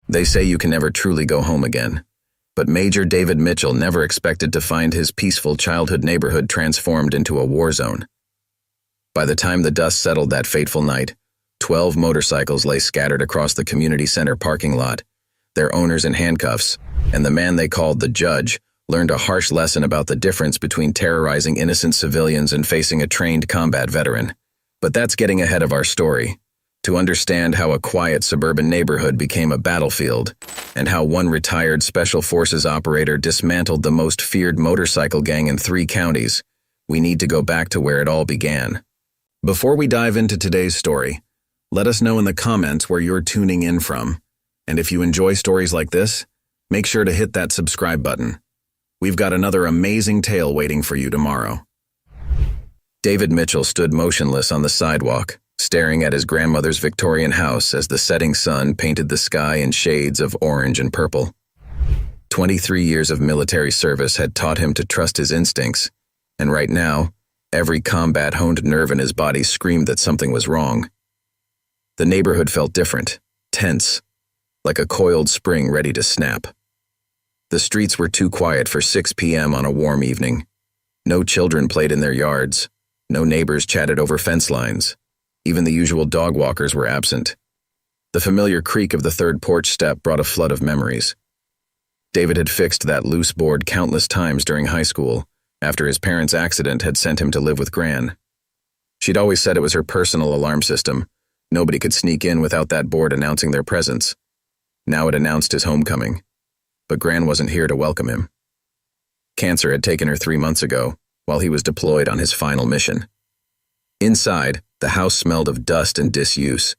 They say you can never truly go home again. But Major David Mitchell never expected to find his peaceful childhood neighborhood transformed into a war zone. By the time the dust settled that fateful night, 12 motorcycles lay scattered across the community center parking lot, their owners in handcuffs, and the man they called the judge learned a harsh lesson about the difference between terrorizing innocent civilians and facing a trained combat veteran. But that's getting ahead of our story. To understand how a quiet suburban neighborhood became a battlefield, and how one retired Special Forces operator dismantled the most feared motorcycle gang in 3 counties, we need to go back to where it all began. Before we dive into today's story, let us know in the comments where you're tuning in from. And if you enjoy stories like this, make sure to hit that subscribe button. We've got another amazing tale waiting for you tomorrow. David Mitchell stood motionless on the sidewalk, staring at his grandmother's Victorian house as the setting sun painted the sky in shades of orange and purple. 23 years of military service had taught him to trust his instincts, and right now, every combat-honed nerve in his body screamed that something was wrong. The neighborhood felt different, tense, like a coiled spring ready to snap. The streets were too quiet for 6 p.m. on a warm evening. No children played in their yards. No neighbors chatted over fence lines. Even the usual dog walkers were absent. The familiar creak of the third porch step brought a flood of memories. David had fixed that loose board countless times during high school, after his parents' accident had sent him to live with Gran. She'd always said it was her personal alarm system. Nobody could sneak in without that board announcing their presence. Now it announced his homecoming. But Gran wasn't here to welcome him. Cancer had taken her 3 months ago, while he was deployed on his final mission. Inside, the house smelled of dust and disuse.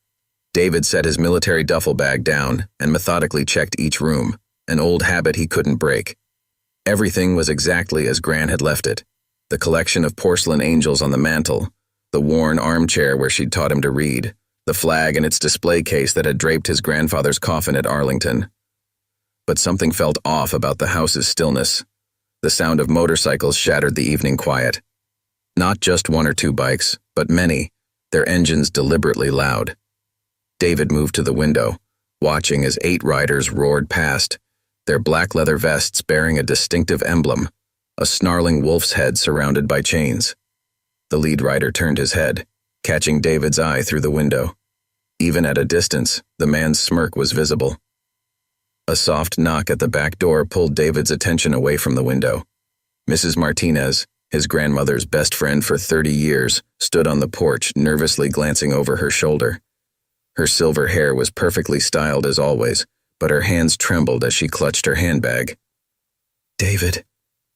David set his military duffel bag down and methodically checked each room, an old habit he couldn't break. Everything was exactly as Gran had left it. The collection of porcelain angels on the mantel, the worn armchair where she'd taught him to read, the flag in its display case that had draped his grandfather's coffin at Arlington. But something felt off about the house's stillness. The sound of motorcycles shattered the evening quiet. Not just 1 or 2 bikes, but many, their engines deliberately loud. David moved to the window, watching as 8 riders roared past, their black leather vests bearing a distinctive emblem, a snarling wolf's head surrounded by chains. The lead rider turned his head, catching David's eye through the window. Even at a distance, the man's smirk was visible. A soft knock at the back door pulled David's attention away from the window. Mrs. Martinez, his grandmother's best friend for 30 years, stood on the porch, nervously glancing over her shoulder. Her silver hair was perfectly styled as always, but her hands trembled as she clutched her handbag. "David,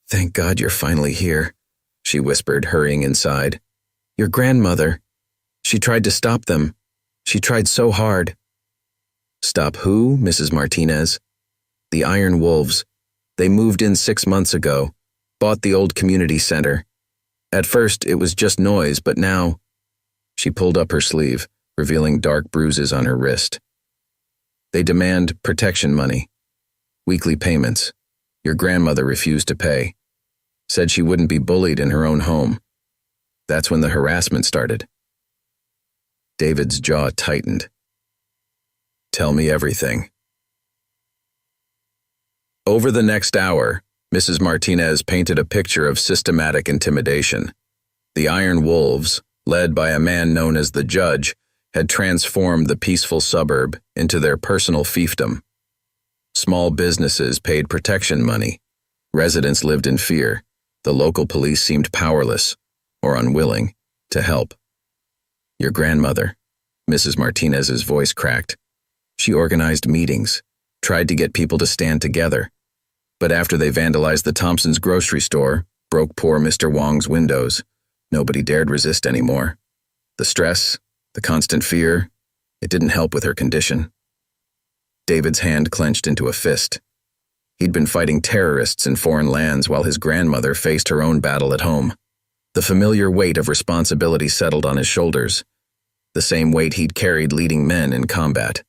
thank God you're finally here," she whispered, hurrying inside. "Your grandmother. She tried to stop them. She tried so hard." "Stop who, Mrs. Martinez?" "The Iron Wolves. They moved in 6 months ago, bought the old community center. At first, it was just noise, but now—" She pulled up her sleeve, revealing dark bruises on her wrist. "They demand protection money. Weekly payments. Your grandmother refused to pay. Said she wouldn't be bullied in her own home. That's when the harassment started." David's jaw tightened. "Tell me everything." Over the next hour, Mrs. Martinez painted a picture of systematic intimidation. The Iron Wolves, led by a man known as the Judge, had transformed the peaceful suburb into their personal fiefdom. Small businesses paid protection money. Residents lived in fear. The local police seemed powerless, or unwilling, to help. Your grandmother, Mrs. Martinez's voice cracked. She organized meetings, tried to get people to stand together. But after they vandalized the Thompsons' grocery store, broke poor Mr. Wong's windows, nobody dared resist anymore. The stress, the constant fear, it didn't help with her condition. David's hand clenched into a fist. He'd been fighting terrorists in foreign lands while his grandmother faced her own battle at home. The familiar weight of responsibility settled on his shoulders, the same weight he'd carried leading men in combat.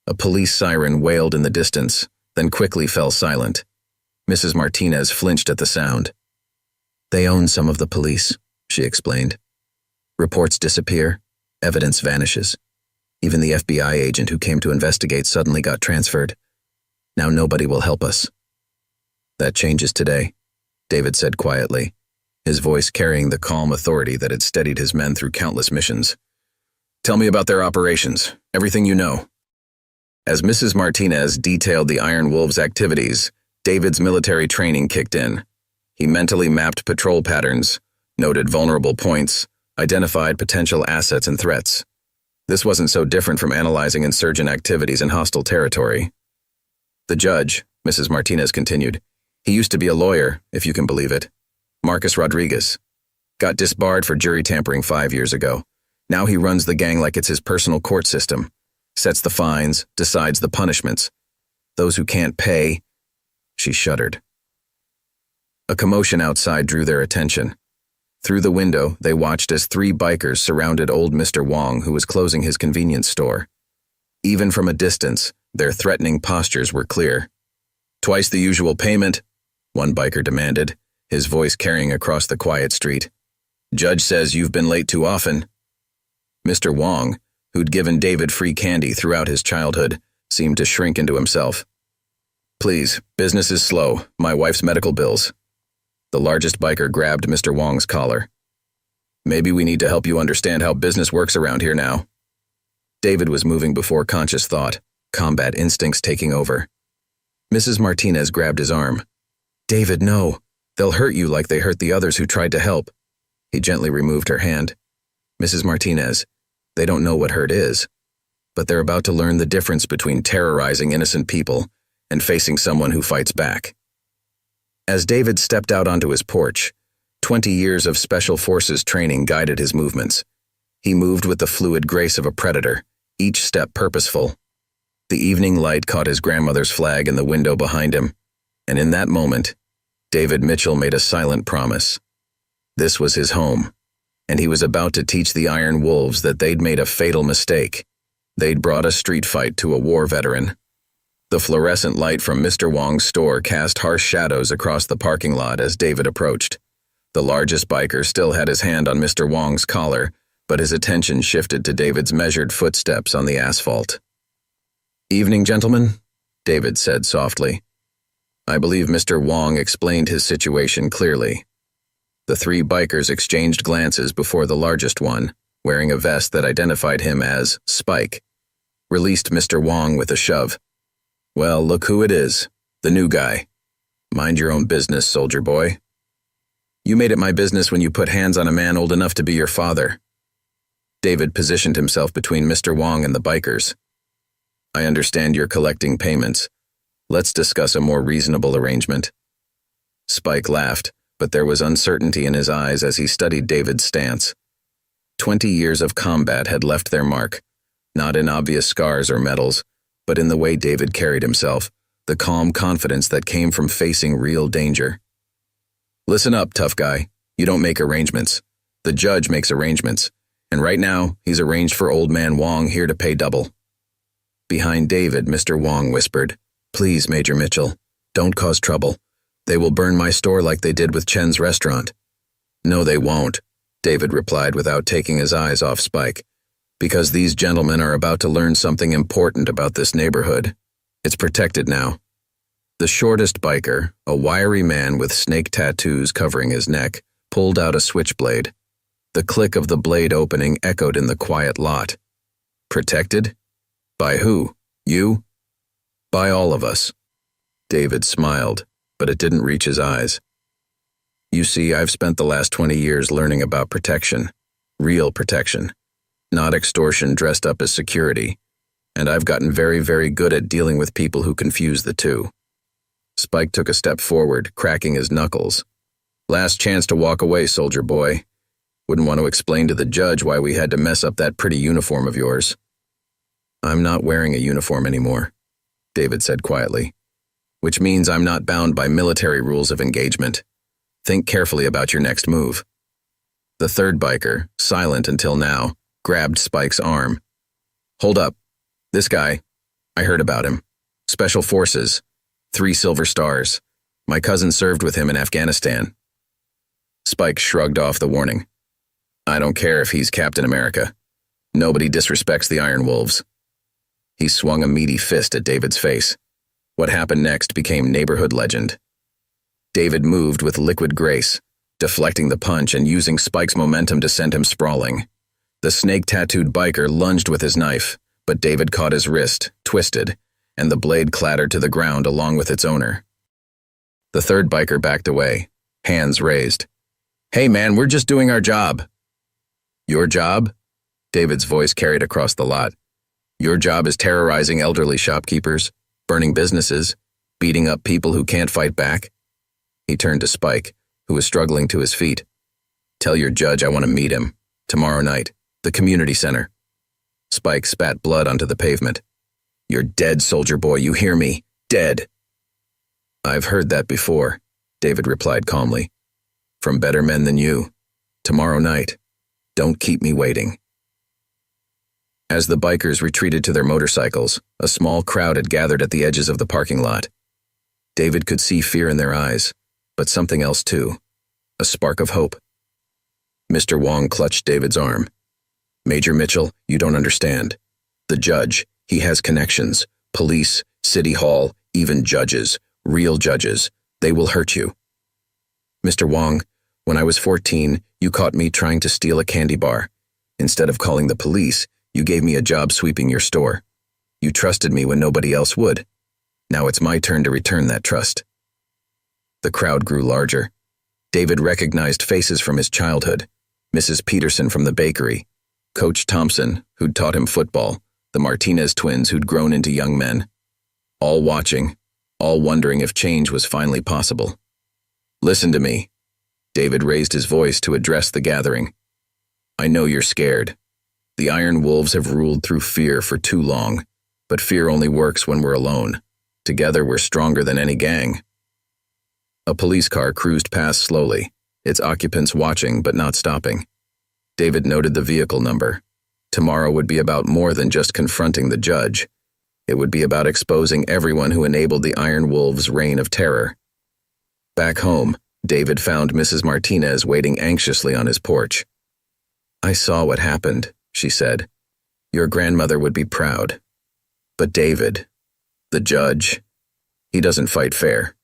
A police siren wailed in the distance, then quickly fell silent. Mrs. Martinez flinched at the sound. "They own some of the police," she explained. "Reports disappear, evidence vanishes. Even the FBI agent who came to investigate suddenly got transferred. Now nobody will help us. That changes today, David said quietly, his voice carrying the calm authority that had steadied his men through countless missions. Tell me about their operations, everything you know. As Mrs. Martinez detailed the Iron Wolves' activities, David's military training kicked in. He mentally mapped patrol patterns, noted vulnerable points, identified potential assets and threats. This wasn't so different from analyzing insurgent activities in hostile territory. The judge, Mrs. Martinez continued, he used to be a lawyer, if you can believe it. Marcus Rodriguez. Got disbarred for jury tampering 5 years ago. Now he runs the gang like it's his personal court system. Sets the fines, decides the punishments. Those who can't pay. She shuddered. A commotion outside drew their attention. Through the window, they watched as 3 bikers surrounded old Mr. Wong, who was closing his convenience store. Even from a distance, their threatening postures were clear. Twice the usual payment, one biker demanded, his voice carrying across the quiet street. Judge says you've been late too often. Mr. Wong, who'd given David free candy throughout his childhood, seemed to shrink into himself. Please, business is slow, my wife's medical bills. The largest biker grabbed Mr. Wong's collar. Maybe we need to help you understand how business works around here now. David was moving before conscious thought, combat instincts taking over. Mrs. Martinez grabbed his arm. David, no. They'll hurt you like they hurt the others who tried to help. He gently removed her hand. Mrs. Martinez, they don't know what hurt is, but they're about to learn the difference between terrorizing innocent people and facing someone who fights back. As David stepped out onto his porch, 20 years of Special Forces training guided his movements. He moved with the fluid grace of a predator, each step purposeful. The evening light caught his grandmother's flag in the window behind him, and in that moment, David Mitchell made a silent promise. This was his home, and he was about to teach the Iron Wolves that they'd made a fatal mistake. They'd brought a street fight to a war veteran. The fluorescent light from Mr. Wong's store cast harsh shadows across the parking lot as David approached. The largest biker still had his hand on Mr. Wong's collar, but his attention shifted to David's measured footsteps on the asphalt. Evening, gentlemen, David said softly. I believe Mr. Wong explained his situation clearly. The 3 bikers exchanged glances before the largest one, wearing a vest that identified him as Spike, released Mr. Wong with a shove. Well, look who it is, the new guy. Mind your own business, soldier boy. You made it my business when you put hands on a man old enough to be your father. David positioned himself between Mr. Wong and the bikers. I understand you're collecting payments. Let's discuss a more reasonable arrangement. Spike laughed, but there was uncertainty in his eyes as he studied David's stance. 20 years of combat had left their mark, not in obvious scars or medals, but in the way David carried himself, the calm confidence that came from facing real danger. Listen up, tough guy. You don't make arrangements. The judge makes arrangements, and right now, he's arranged for old man Wong here to pay double. Behind David, Mr. Wong whispered, Please, Major Mitchell, don't cause trouble. They will burn my store like they did with Chen's restaurant. No, they won't, David replied without taking his eyes off Spike. Because these gentlemen are about to learn something important about this neighborhood. It's protected now. The shortest biker, a wiry man with snake tattoos covering his neck, pulled out a switchblade. The click of the blade opening echoed in the quiet lot. Protected? By who? You? By all of us. David smiled, but it didn't reach his eyes. You see, I've spent the last 20 years learning about protection. Real protection. Not extortion dressed up as security. And I've gotten very, very good at dealing with people who confuse the two. Spike took a step forward, cracking his knuckles. Last chance to walk away, soldier boy. Wouldn't want to explain to the judge why we had to mess up that pretty uniform of yours. I'm not wearing a uniform anymore, David said quietly, which means I'm not bound by military rules of engagement. Think carefully about your next move. The third biker, silent until now, grabbed Spike's arm. Hold up. This guy, I heard about him. Special Forces, 3 silver stars. My cousin served with him in Afghanistan. Spike shrugged off the warning. I don't care if he's Captain America. Nobody disrespects the Iron Wolves. He swung a meaty fist at David's face. What happened next became neighborhood legend. David moved with liquid grace, deflecting the punch and using Spike's momentum to send him sprawling. The snake-tattooed biker lunged with his knife, but David caught his wrist, twisted, and the blade clattered to the ground along with its owner. The third biker backed away, hands raised. "Hey man, we're just doing our job." "Your job?" David's voice carried across the lot. "Your job is terrorizing elderly shopkeepers, burning businesses, beating up people who can't fight back?" He turned to Spike, who was struggling to his feet. "Tell your judge I want to meet him, tomorrow night, the community center." Spike spat blood onto the pavement. "You're dead, soldier boy, you hear me? Dead." "I've heard that before," David replied calmly. "From better men than you. Tomorrow night. Don't keep me waiting." As the bikers retreated to their motorcycles, a small crowd had gathered at the edges of the parking lot. David could see fear in their eyes, but something else too, a spark of hope. Mr. Wong clutched David's arm. "Major Mitchell, you don't understand. The judge, he has connections. Police, city hall, even judges, real judges. They will hurt you. Mr. Wong, when I was 14, you caught me trying to steal a candy bar. Instead of calling the police, you gave me a job sweeping your store. You trusted me when nobody else would. Now it's my turn to return that trust." The crowd grew larger. David recognized faces from his childhood. Mrs. Peterson from the bakery, Coach Thompson, who'd taught him football, the Martinez twins who'd grown into young men. All watching, all wondering if change was finally possible. "Listen to me." David raised his voice to address the gathering. "I know you're scared. The Iron Wolves have ruled through fear for too long, but fear only works when we're alone. Together we're stronger than any gang." A police car cruised past slowly, its occupants watching but not stopping. David noted the vehicle number. Tomorrow would be about more than just confronting the judge. It would be about exposing everyone who enabled the Iron Wolves' reign of terror. Back home, David found Mrs. Martinez waiting anxiously on his porch. "I saw what happened," she said. "Your grandmother would be proud. But David, the judge, he doesn't fight fair."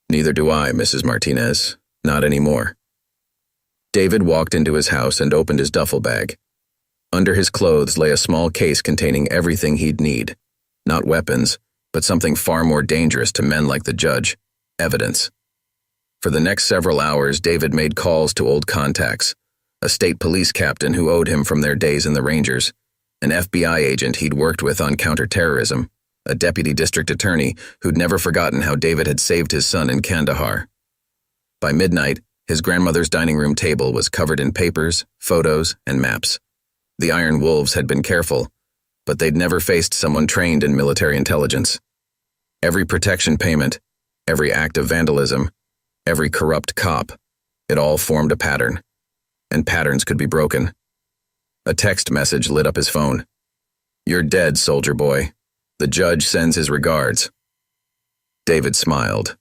"Neither do I, Mrs. Martinez. Not anymore." David walked into his house and opened his duffel bag. Under his clothes lay a small case containing everything he'd need. Not weapons, but something far more dangerous to men like the judge: evidence. For the next several hours, David made calls to old contacts: a state police captain who owed him from their days in the Rangers, an FBI agent he'd worked with on counterterrorism, a deputy district attorney who'd never forgotten how David had saved his son in Kandahar. By midnight, his grandmother's dining room table was covered in papers, photos, and maps. The Iron Wolves had been careful, but they'd never faced someone trained in military intelligence. Every protection payment, every act of vandalism, every corrupt cop, it all formed a pattern. And patterns could be broken. A text message lit up his phone. "You're dead, soldier boy. The judge sends his regards." David smiled.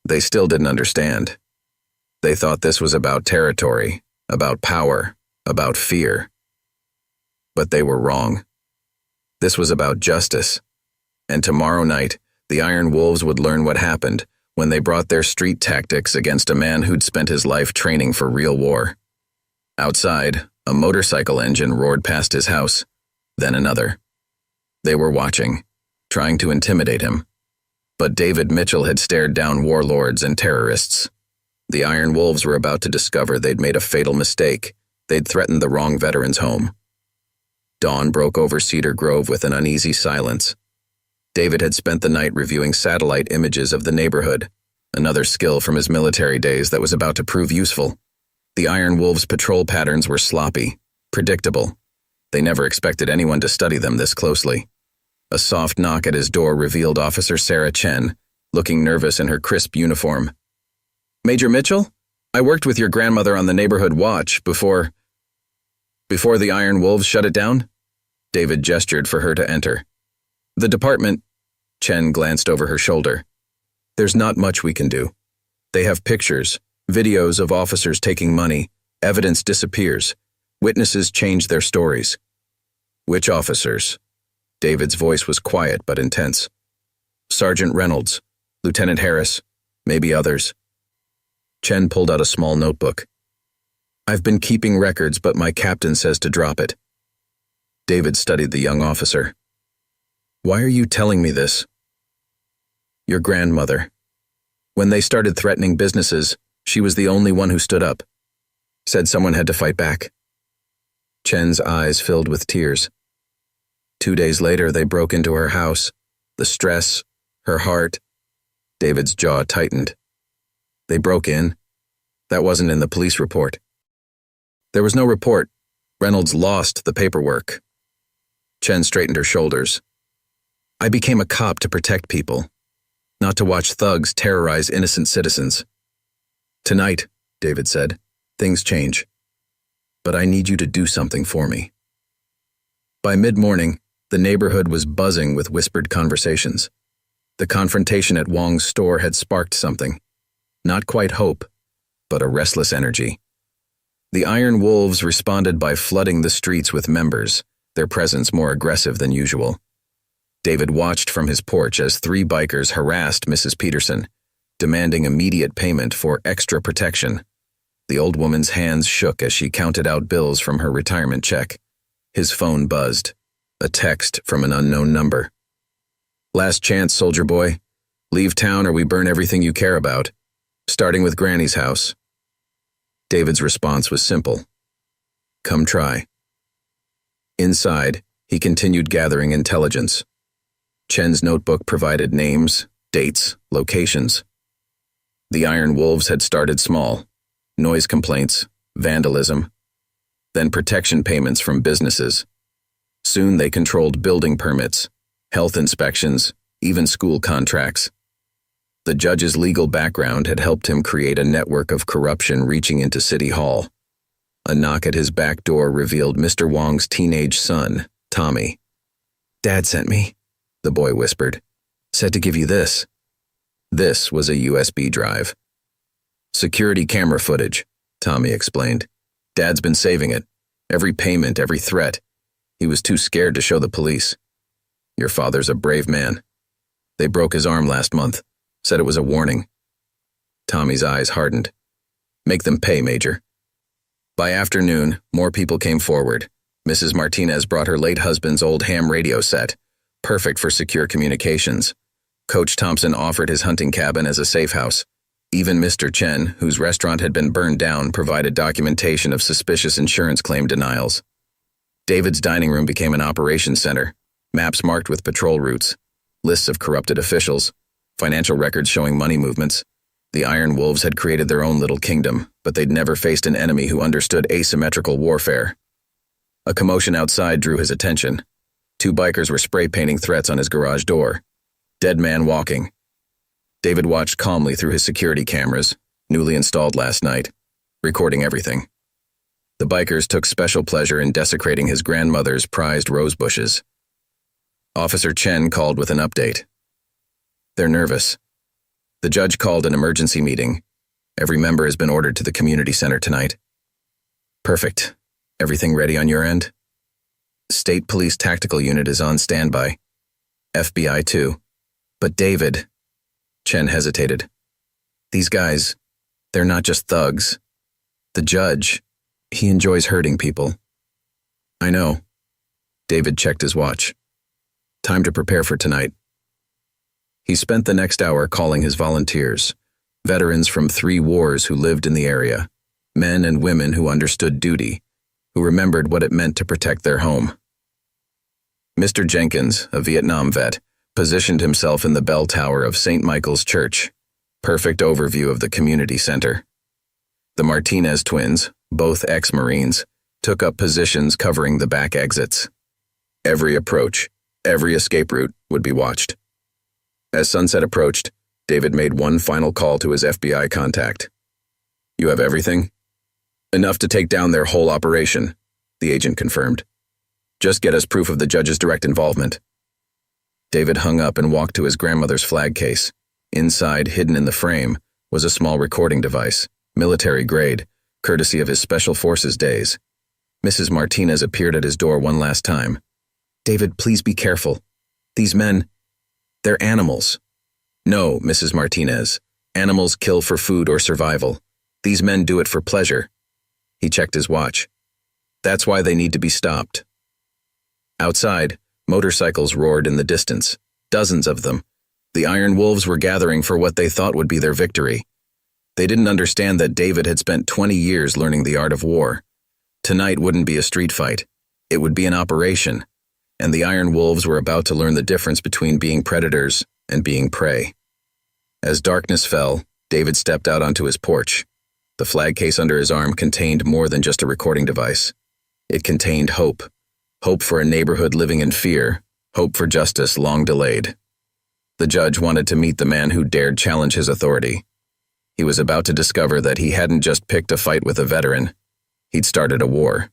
They still didn't understand. They thought this was about territory, about power, about fear. But they were wrong. This was about justice. And tomorrow night, the Iron Wolves would learn what happened when they brought their street tactics against a man who'd spent his life training for real war. Outside, a motorcycle engine roared past his house, then another. They were watching, trying to intimidate him. But David Mitchell had stared down warlords and terrorists. The Iron Wolves were about to discover they'd made a fatal mistake. They'd threatened the wrong veteran's home. Dawn broke over Cedar Grove with an uneasy silence. David had spent the night reviewing satellite images of the neighborhood, another skill from his military days that was about to prove useful. The Iron Wolves' patrol patterns were sloppy, predictable. They never expected anyone to study them this closely. A soft knock at his door revealed Officer Sarah Chen, looking nervous in her crisp uniform. "Major Mitchell? I worked with your grandmother on the neighborhood watch before the Iron Wolves shut it down?" David gestured for her to enter. "The department," Chen glanced over her shoulder. "There's not much we can do. They have pictures, videos of officers taking money, evidence disappears. Witnesses changed their stories. Which officers? David's voice was quiet but intense. Sergeant Reynolds, Lieutenant Harris, maybe others. Chen pulled out a small notebook. I've been keeping records, but my captain says to drop it. David studied the young officer. Why are you telling me this? Your grandmother. When they started threatening businesses, she was the only one who stood up. Said someone had to fight back. Chen's eyes filled with tears. 2 days later, they broke into her house. The stress, her heart. David's jaw tightened. They broke in. That wasn't in the police report. There was no report. Reynolds lost the paperwork. Chen straightened her shoulders. I became a cop to protect people, not to watch thugs terrorize innocent citizens. Tonight, David said, things change. But I need you to do something for me. By mid-morning, the neighborhood was buzzing with whispered conversations. The confrontation at Wong's store had sparked something. Not quite hope, but a restless energy. The Iron Wolves responded by flooding the streets with members, their presence more aggressive than usual. David watched from his porch as 3 bikers harassed Mrs. Peterson, demanding immediate payment for extra protection. The old woman's hands shook as she counted out bills from her retirement check. His phone buzzed. A text from an unknown number. Last chance, soldier boy. Leave town or we burn everything you care about. Starting with Granny's house. David's response was simple. Come try. Inside, he continued gathering intelligence. Chen's notebook provided names, dates, locations. The Iron Wolves had started small. Noise complaints, vandalism, then protection payments from businesses. Soon they controlled building permits, health inspections, even school contracts. The judge's legal background had helped him create a network of corruption reaching into City Hall. A knock at his back door revealed Mr. Wong's teenage son, Tommy. Dad sent me, the boy whispered. Said to give you this. This was a USB drive. Security camera footage, Tommy explained. Dad's been saving it. Every payment, every threat. He was too scared to show the police. Your father's a brave man. They broke his arm last month. Said it was a warning. Tommy's eyes hardened. Make them pay, Major. By afternoon, more people came forward. Mrs. Martinez brought her late husband's old ham radio set, perfect for secure communications. Coach Thompson offered his hunting cabin as a safe house. Even Mr. Chen, whose restaurant had been burned down, provided documentation of suspicious insurance claim denials. David's dining room became an operations center, maps marked with patrol routes, lists of corrupted officials, financial records showing money movements. The Iron Wolves had created their own little kingdom, but they'd never faced an enemy who understood asymmetrical warfare. A commotion outside drew his attention. 2 bikers were spray painting threats on his garage door. Dead man walking. David watched calmly through his security cameras, newly installed last night, recording everything. The bikers took special pleasure in desecrating his grandmother's prized rose bushes. Officer Chen called with an update. They're nervous. The judge called an emergency meeting. Every member has been ordered to the community center tonight. Perfect. Everything ready on your end? State Police Tactical Unit is on standby. FBI too. But David... Chen hesitated. These guys, they're not just thugs. The judge, he enjoys hurting people. I know. David checked his watch. Time to prepare for tonight. He spent the next hour calling his volunteers, veterans from 3 wars who lived in the area, men and women who understood duty, who remembered what it meant to protect their home. Mr. Jenkins, a Vietnam vet, positioned himself in the bell tower of St. Michael's Church, perfect overview of the community center. The Martinez twins, both ex-Marines, took up positions covering the back exits. Every approach, every escape route would be watched. As sunset approached, David made one final call to his FBI contact. You have everything? Enough to take down their whole operation, the agent confirmed. Just get us proof of the judge's direct involvement. David hung up and walked to his grandmother's flag case. Inside, hidden in the frame, was a small recording device, military grade, courtesy of his Special Forces days. Mrs. Martinez appeared at his door one last time. "David, please be careful. These men, they're animals." "No, Mrs. Martinez. Animals kill for food or survival. These men do it for pleasure." He checked his watch. "That's why they need to be stopped." Outside, motorcycles roared in the distance, dozens of them. The Iron Wolves were gathering for what they thought would be their victory. They didn't understand that David had spent 20 years learning the art of war. Tonight wouldn't be a street fight. It would be an operation, and the Iron Wolves were about to learn the difference between being predators and being prey. As darkness fell, David stepped out onto his porch. The flag case under his arm contained more than just a recording device. It contained hope. Hope for a neighborhood living in fear. Hope for justice long delayed. The judge wanted to meet the man who dared challenge his authority. He was about to discover that he hadn't just picked a fight with a veteran. He'd started a war.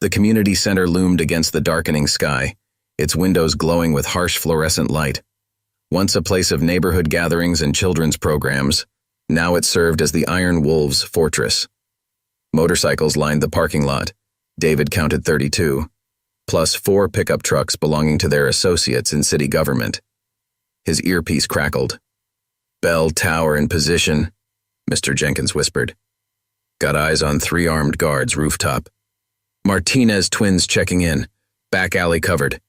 The community center loomed against the darkening sky, its windows glowing with harsh fluorescent light. Once a place of neighborhood gatherings and children's programs, now it served as the Iron Wolves' fortress. Motorcycles lined the parking lot. David counted 32, plus 4 pickup trucks belonging to their associates in city government. His earpiece crackled. "Bell tower in position," Mr. Jenkins whispered. "Got eyes on 3 armed guards rooftop. Martinez twins checking in. Back alley covered.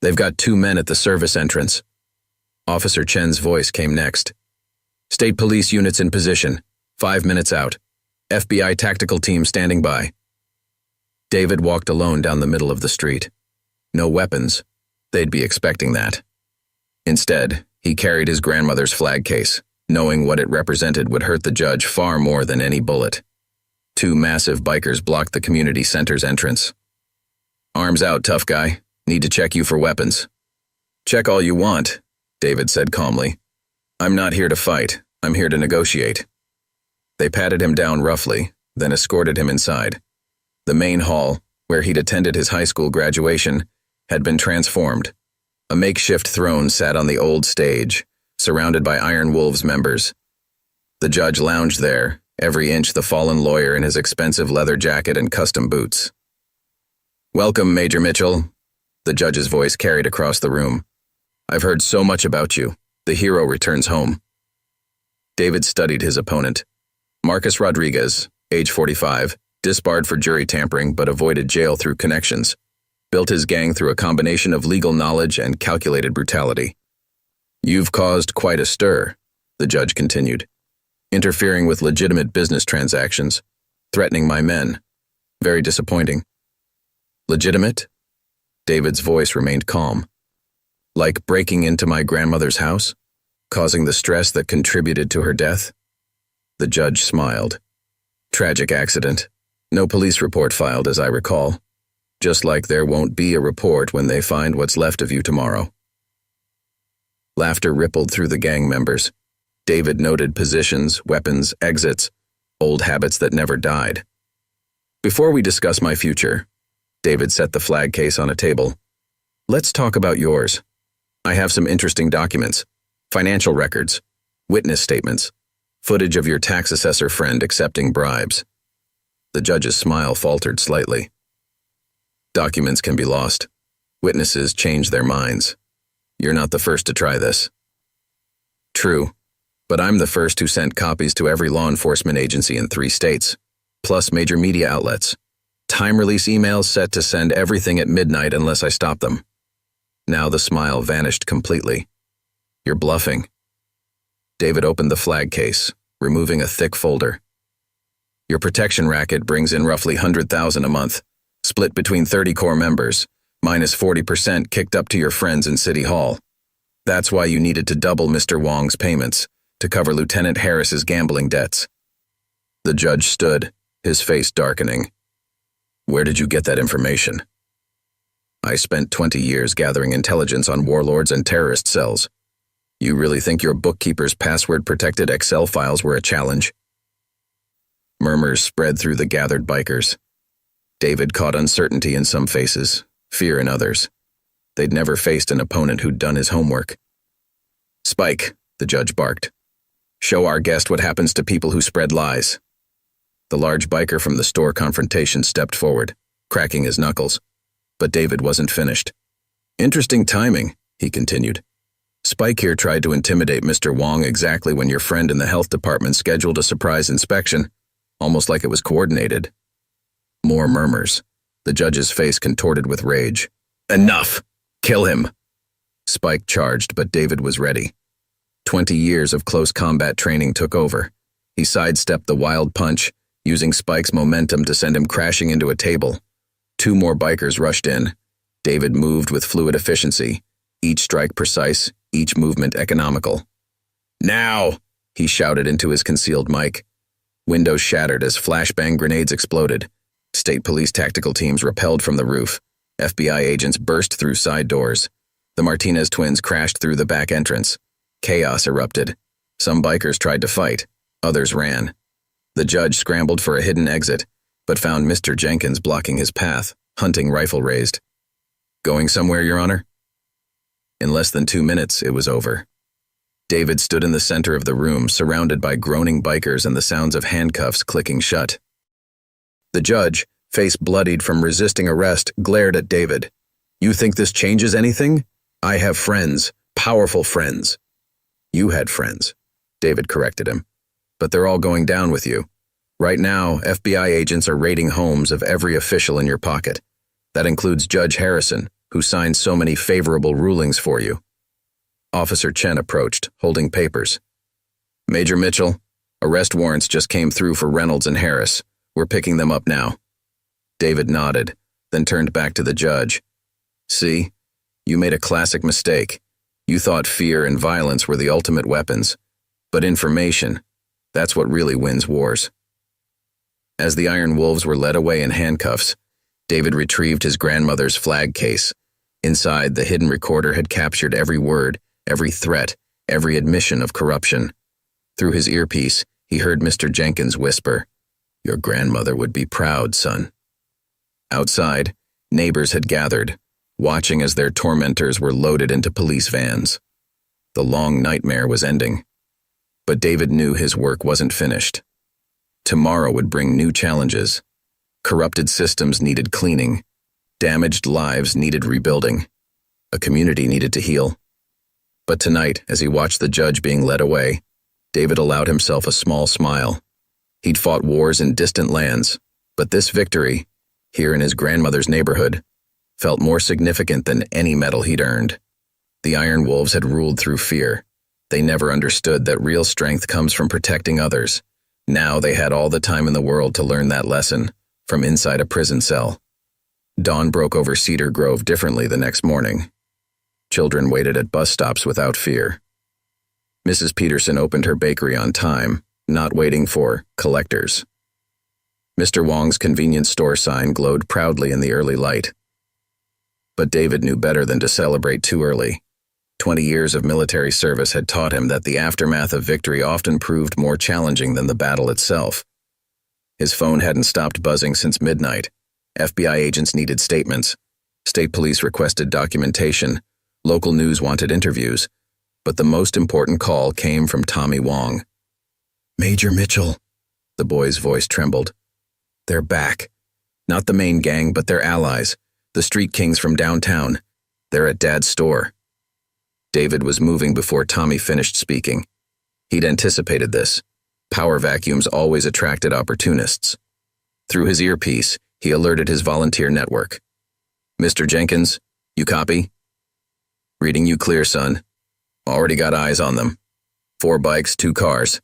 They've got 2 men at the service entrance." Officer Chen's voice came next. "State police units in position. 5 minutes out. FBI tactical team standing by." David walked alone down the middle of the street. No weapons. They'd be expecting that. Instead, he carried his grandmother's flag case, knowing what it represented would hurt the judge far more than any bullet. 2 massive bikers blocked the community center's entrance. "Arms out, tough guy. Need to check you for weapons." "Check all you want," David said calmly. "I'm not here to fight. I'm here to negotiate." They patted him down roughly, then escorted him inside. The main hall, where he'd attended his high school graduation, had been transformed. A makeshift throne sat on the old stage, surrounded by Iron Wolves members. The judge lounged there, every inch the fallen lawyer in his expensive leather jacket and custom boots. "Welcome, Major Mitchell," the judge's voice carried across the room. "I've heard so much about you. The hero returns home." David studied his opponent. Marcus Rodriguez, age 45, disbarred for jury tampering but avoided jail through connections. Built his gang through a combination of legal knowledge and calculated brutality. "You've caused quite a stir," the judge continued, "interfering with legitimate business transactions, threatening my men. Very disappointing." "Legitimate?" David's voice remained calm. "Like breaking into my grandmother's house? Causing the stress that contributed to her death?" The judge smiled. "Tragic accident. No police report filed, as I recall. Just like there won't be a report when they find what's left of you tomorrow." Laughter rippled through the gang members. David noted positions, weapons, exits, old habits that never died. "Before we discuss my future," David set the flag case on a table, "let's talk about yours. I have some interesting documents, financial records, witness statements, footage of your tax assessor friend accepting bribes." The judge's smile faltered slightly. "Documents can be lost. Witnesses change their minds. You're not the first to try this." "True, but I'm the first who sent copies to every law enforcement agency in 3 states, plus major media outlets. Time-release emails set to send everything at midnight unless I stop them." Now the smile vanished completely. "You're bluffing." David opened the flag case, removing a thick folder. "Your protection racket brings in roughly 100,000 a month, split between 30 core members, minus 40% kicked up to your friends in City Hall. That's why you needed to double Mr. Wong's payments, to cover Lieutenant Harris's gambling debts." The judge stood, his face darkening. "Where did you get that information?" "I spent 20 years gathering intelligence on warlords and terrorist cells. You really think your bookkeeper's password-protected Excel files were a challenge?" Murmurs spread through the gathered bikers. David caught uncertainty in some faces, fear in others. They'd never faced an opponent who'd done his homework. "Spike," the judge barked. "Show our guest what happens to people who spread lies." The large biker from the store confrontation stepped forward. cracking his knuckles. But David wasn't finished. "Interesting timing," he continued. "Spike here tried to intimidate Mr. Wong exactly when your friend in the health department scheduled a surprise inspection, almost like it was coordinated." More murmurs. The judge's face contorted with rage. "Enough! Kill him!" Spike charged, but David was ready. 20 years of close combat training took over. He sidestepped the wild punch, using Spike's momentum to send him crashing into a table. 2 more bikers rushed in. David moved with fluid efficiency, each strike precise, each movement economical. "Now!" he shouted into his concealed mic. Windows shattered as flashbang grenades exploded. State police tactical teams rappelled from the roof. FBI agents burst through side doors. The Martinez twins crashed through the back entrance. Chaos erupted. Some bikers tried to fight. Others ran. The judge scrambled for a hidden exit, but found Mr. Jenkins blocking his path, hunting rifle raised. "Going somewhere, Your Honor?" In less than 2 minutes, it was over. David stood in the center of the room, surrounded by groaning bikers and the sounds of handcuffs clicking shut. The judge, face bloodied from resisting arrest, glared at David. "You think this changes anything? I have friends, powerful friends." "You had friends," David corrected him. "But they're all going down with you. Right now, FBI agents are raiding homes of every official in your pocket. That includes Judge Harrison, who signed so many favorable rulings for you." Officer Chen approached, holding papers. "Major Mitchell, arrest warrants just came through for Reynolds and Harris. We're picking them up now." David nodded, then turned back to the judge. "See, you made a classic mistake. You thought fear and violence were the ultimate weapons. But information, that's what really wins wars." As the Iron Wolves were led away in handcuffs, David retrieved his grandmother's flag case. Inside, the hidden recorder had captured every word, every threat, every admission of corruption. Through his earpiece, he heard Mr. Jenkins whisper, "Your grandmother would be proud, son." Outside, neighbors had gathered, watching as their tormentors were loaded into police vans. The long nightmare was ending. But David knew his work wasn't finished. Tomorrow would bring new challenges. Corrupted systems needed cleaning. Damaged lives needed rebuilding. A community needed to heal. But tonight, as he watched the judge being led away, David allowed himself a small smile. He'd fought wars in distant lands, but this victory, here in his grandmother's neighborhood, felt more significant than any medal he'd earned. The Iron Wolves had ruled through fear. They never understood that real strength comes from protecting others. Now they had all the time in the world to learn that lesson, from inside a prison cell. Dawn broke over Cedar Grove differently the next morning. Children waited at bus stops without fear. Mrs. Peterson opened her bakery on time, not waiting for collectors. Mr. Wong's convenience store sign glowed proudly in the early light. But David knew better than to celebrate too early. 20 years of military service had taught him that the aftermath of victory often proved more challenging than the battle itself. His phone hadn't stopped buzzing since midnight. FBI agents needed statements. State police requested documentation. Local news wanted interviews. But the most important call came from Tommy Wong. "Major Mitchell," the boy's voice trembled. "They're back. Not the main gang, but their allies, the street kings from downtown. They're at Dad's store." David was moving before Tommy finished speaking. He'd anticipated this. Power vacuums always attracted opportunists. Through his earpiece, he alerted his volunteer network. "Mr. Jenkins, you copy?" "Reading you clear, son. Already got eyes on them. 4 bikes, 2 cars.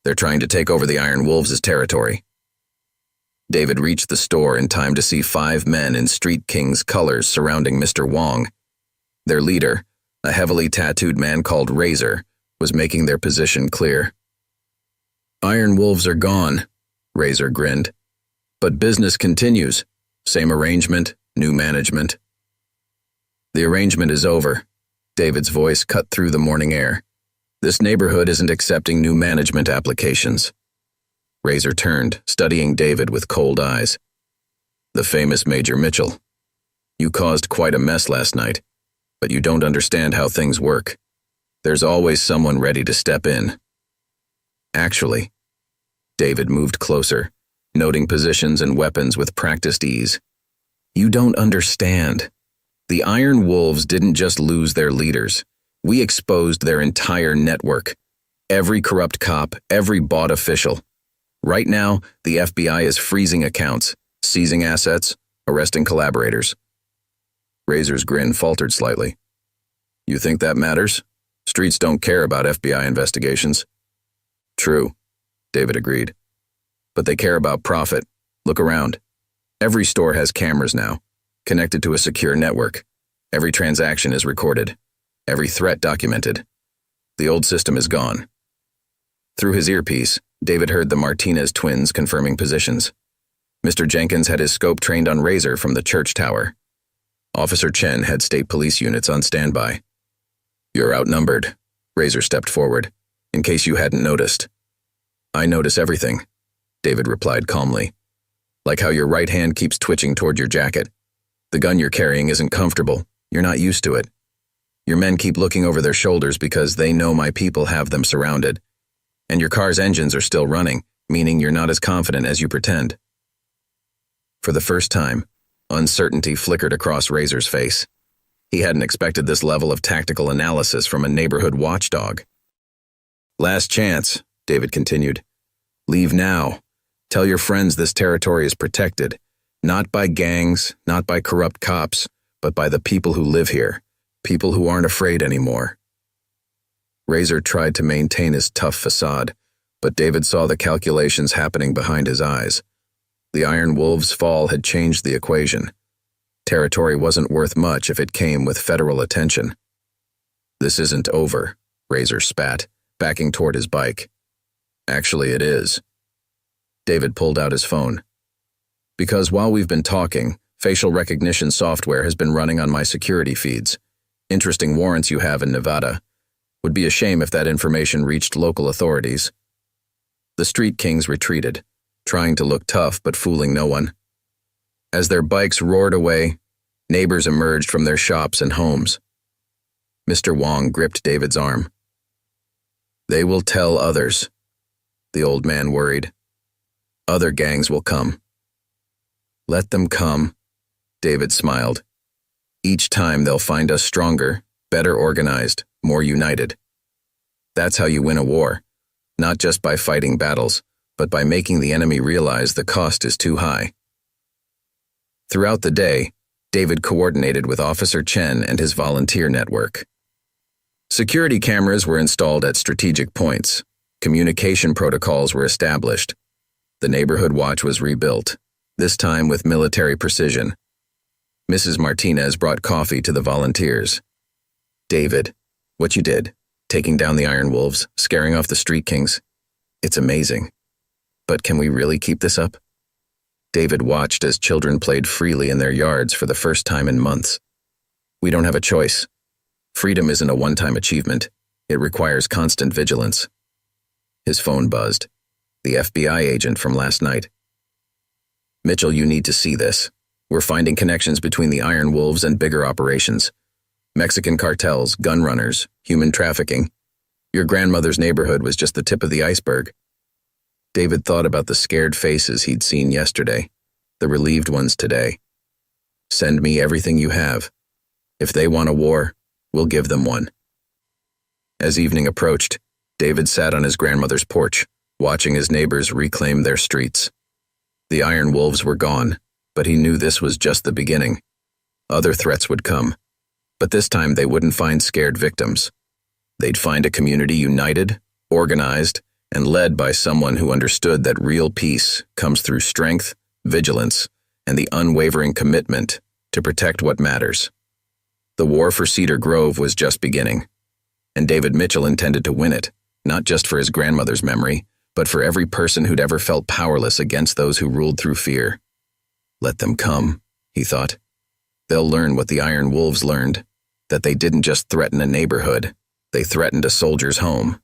They're trying to take over the Iron Wolves' territory." David reached the store in time to see 5 men in Street King's colors surrounding Mr. Wong. Their leader, a heavily tattooed man called Razor, was making their position clear. "Iron Wolves are gone," Razor grinned. "But business continues. Same arrangement, new management." "The arrangement is over." David's voice cut through the morning air. "This neighborhood isn't accepting new management applications." Razor turned, studying David with cold eyes. "The famous Major Mitchell. You caused quite a mess last night, but you don't understand how things work. There's always someone ready to step in." "Actually," David moved closer, noting positions and weapons with practiced ease. You don't understand. The Iron Wolves didn't just lose their leaders. We exposed their entire network. Every corrupt cop, every bought official. Right now, the FBI is freezing accounts, seizing assets, arresting collaborators. Razor's grin faltered slightly. You think that matters? Streets don't care about FBI investigations. True, David agreed. But they care about profit. Look around. Every store has cameras now, connected to a secure network. Every transaction is recorded. Every threat documented. The old system is gone. Through his earpiece, David heard the Martinez twins confirming positions. Mr. Jenkins had his scope trained on Razor from the church tower. Officer Chen had state police units on standby. You're outnumbered, Razor stepped forward, in case you hadn't noticed. I notice everything, David replied calmly. Like how your right hand keeps twitching toward your jacket. The gun you're carrying isn't comfortable. You're not used to it. Your men keep looking over their shoulders because they know my people have them surrounded. And your car's engines are still running, meaning you're not as confident as you pretend. For the first time, uncertainty flickered across Razor's face. He hadn't expected this level of tactical analysis from a neighborhood watchdog. Last chance, David continued. Leave now. Tell your friends this territory is protected, not by gangs, not by corrupt cops, but by the people who live here, people who aren't afraid anymore. Razor tried to maintain his tough facade, but David saw the calculations happening behind his eyes. The Iron Wolves' fall had changed the equation. Territory wasn't worth much if it came with federal attention. This isn't over, Razor spat, backing toward his bike. Actually, it is. David pulled out his phone. Because while we've been talking, facial recognition software has been running on my security feeds. Interesting warrants you have in Nevada. Would be a shame if that information reached local authorities. The street kings retreated, trying to look tough but fooling no one. As their bikes roared away, neighbors emerged from their shops and homes. Mr. Wong gripped David's arm. They will tell others, the old man worried. Other gangs will come. Let them come, David smiled. Each time they'll find us stronger, better organized, more united. That's how you win a war, not just by fighting battles, but by making the enemy realize the cost is too high. Throughout the day, David coordinated with Officer Chen and his volunteer network. Security cameras were installed at strategic points. Communication protocols were established. The neighborhood watch was rebuilt, this time with military precision. Mrs. Martinez brought coffee to the volunteers. David, what you did, taking down the Iron Wolves, scaring off the street kings, it's amazing. But can we really keep this up? David watched as children played freely in their yards for the first time in months. We don't have a choice. Freedom isn't a one-time achievement. It requires constant vigilance. His phone buzzed. The FBI agent from last night. Mitchell, you need to see this. We're finding connections between the Iron Wolves and bigger operations. Mexican cartels, gun runners, human trafficking. Your grandmother's neighborhood was just the tip of the iceberg. David thought about the scared faces he'd seen yesterday, the relieved ones today. Send me everything you have. If they want a war, we'll give them one. As evening approached, David sat on his grandmother's porch, watching his neighbors reclaim their streets. The Iron Wolves were gone, but he knew this was just the beginning. Other threats would come, but this time they wouldn't find scared victims. They'd find a community united, organized, and led by someone who understood that real peace comes through strength, vigilance, and the unwavering commitment to protect what matters. The war for Cedar Grove was just beginning, and David Mitchell intended to win it, not just for his grandmother's memory, but for every person who'd ever felt powerless against those who ruled through fear. Let them come, he thought. They'll learn what the Iron Wolves learned, that they didn't just threaten a neighborhood, they threatened a soldier's home.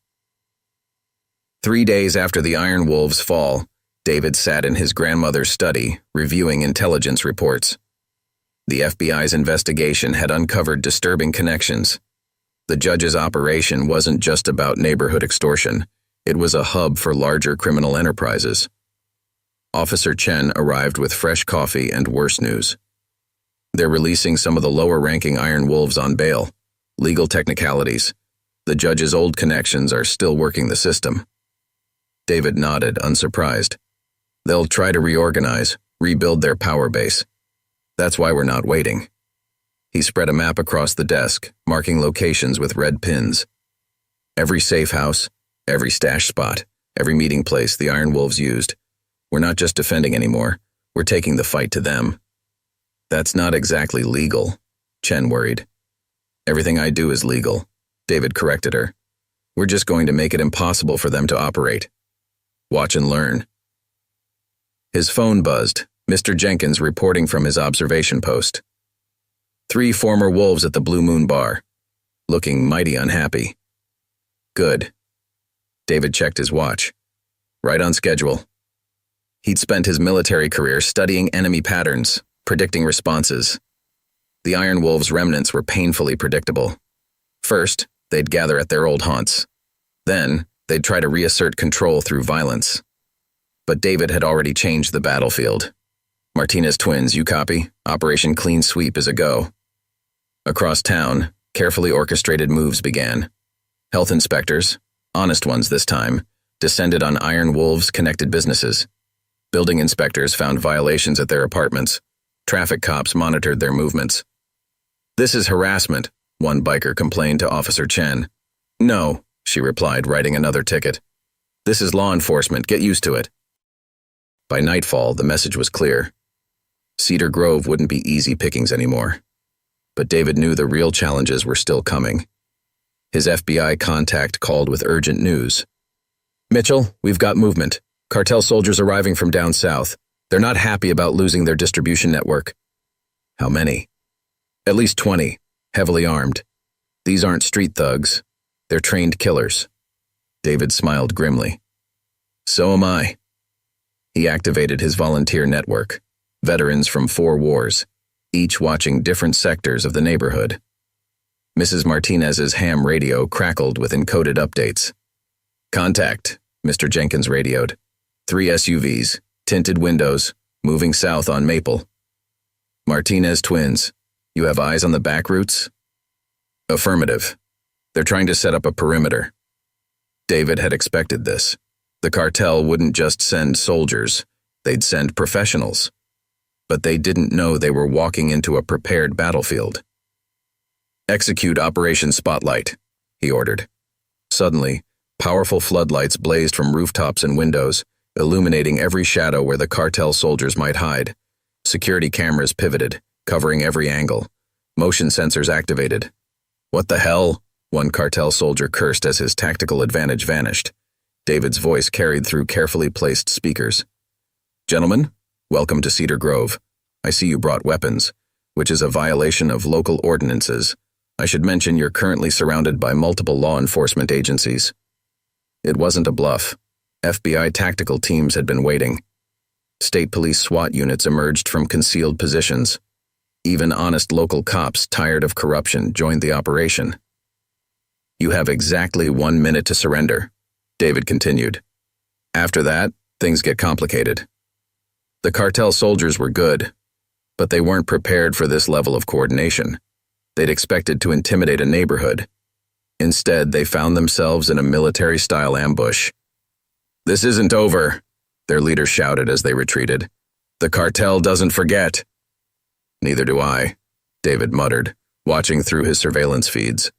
3 days after the Iron Wolves' fall, David sat in his grandmother's study, reviewing intelligence reports. The FBI's investigation had uncovered disturbing connections. The judge's operation wasn't just about neighborhood extortion. It was a hub for larger criminal enterprises. Officer Chen arrived with fresh coffee and worse news. They're releasing some of the lower-ranking Iron Wolves on bail. Legal technicalities. The judge's old connections are still working the system. David nodded, unsurprised. They'll try to reorganize, rebuild their power base. That's why we're not waiting. He spread a map across the desk, marking locations with red pins. Every safe house, every stash spot, every meeting place the Iron Wolves used. We're not just defending anymore, we're taking the fight to them. That's not exactly legal, Chen worried. Everything I do is legal, David corrected her. We're just going to make it impossible for them to operate. Watch and learn. His phone buzzed, Mr. Jenkins reporting from his observation post. 3 former wolves at the Blue Moon Bar, looking mighty unhappy. Good. David checked his watch. Right on schedule. He'd spent his military career studying enemy patterns, predicting responses. The Iron Wolves' remnants were painfully predictable. First, they'd gather at their old haunts. Then, they'd try to reassert control through violence. But David had already changed the battlefield. Martinez twins, you copy? Operation Clean Sweep is a go. Across town, carefully orchestrated moves began. Health inspectors, honest ones this time, descended on Iron Wolves' connected businesses. Building inspectors found violations at their apartments. Traffic cops monitored their movements. This is harassment, one biker complained to Officer Chen. No, she replied, writing another ticket. This is law enforcement, get used to it. By nightfall, the message was clear. Cedar Grove wouldn't be easy pickings anymore. But David knew the real challenges were still coming. His FBI contact called with urgent news. Mitchell, we've got movement. Cartel soldiers arriving from down south. They're not happy about losing their distribution network. How many? At least 20, heavily armed. These aren't street thugs. They're trained killers. David smiled grimly. So am I. He activated his volunteer network, veterans from 4 wars, each watching different sectors of the neighborhood. Mrs. Martinez's ham radio crackled with encoded updates. Contact, Mr. Jenkins radioed. 3 SUVs, tinted windows, moving south on Maple. Martinez twins, you have eyes on the back routes? Affirmative. They're trying to set up a perimeter. David had expected this. The cartel wouldn't just send soldiers, they'd send professionals. But they didn't know they were walking into a prepared battlefield. Execute Operation Spotlight, he ordered. Suddenly, powerful floodlights blazed from rooftops and windows, illuminating every shadow where the cartel soldiers might hide. Security cameras pivoted, covering every angle. Motion sensors activated. What the hell? One cartel soldier cursed as his tactical advantage vanished. David's voice carried through carefully placed speakers. Gentlemen, welcome to Cedar Grove. I see you brought weapons, which is a violation of local ordinances. I should mention you're currently surrounded by multiple law enforcement agencies. It wasn't a bluff. FBI tactical teams had been waiting. State police SWAT units emerged from concealed positions. Even honest local cops tired of corruption joined the operation. You have exactly 1 minute to surrender, David continued. After that, things get complicated. The cartel soldiers were good, but they weren't prepared for this level of coordination. They'd expected to intimidate a neighborhood. Instead, they found themselves in a military-style ambush. This isn't over, their leader shouted as they retreated. The cartel doesn't forget. Neither do I, David muttered, watching through his surveillance feeds.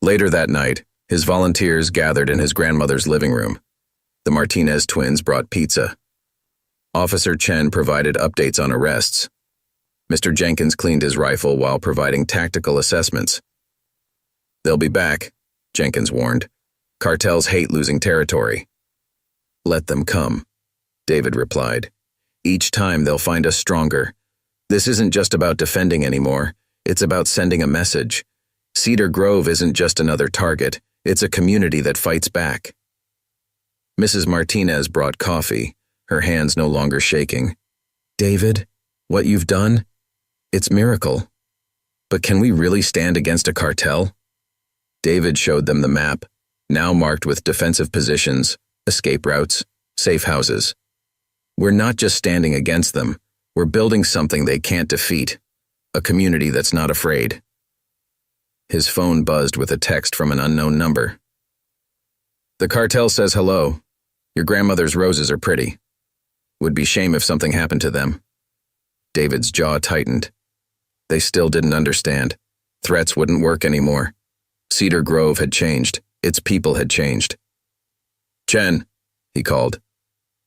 Later that night, his volunteers gathered in his grandmother's living room. The Martinez twins brought pizza. Officer Chen provided updates on arrests. Mr. Jenkins cleaned his rifle while providing tactical assessments. They'll be back, Jenkins warned. Cartels hate losing territory. Let them come, David replied. Each time they'll find us stronger. This isn't just about defending anymore. It's about sending a message. Cedar Grove isn't just another target. It's a community that fights back. Mrs. Martinez brought coffee, her hands no longer shaking. David, what you've done? It's miracle. But can we really stand against a cartel? David showed them the map, now marked with defensive positions, escape routes, safe houses. We're not just standing against them, we're building something they can't defeat. A community that's not afraid. His phone buzzed with a text from an unknown number. The cartel says hello. Your grandmother's roses are pretty. Would be shame if something happened to them. David's jaw tightened. They still didn't understand. Threats wouldn't work anymore. Cedar Grove had changed. Its people had changed. Chen, he called.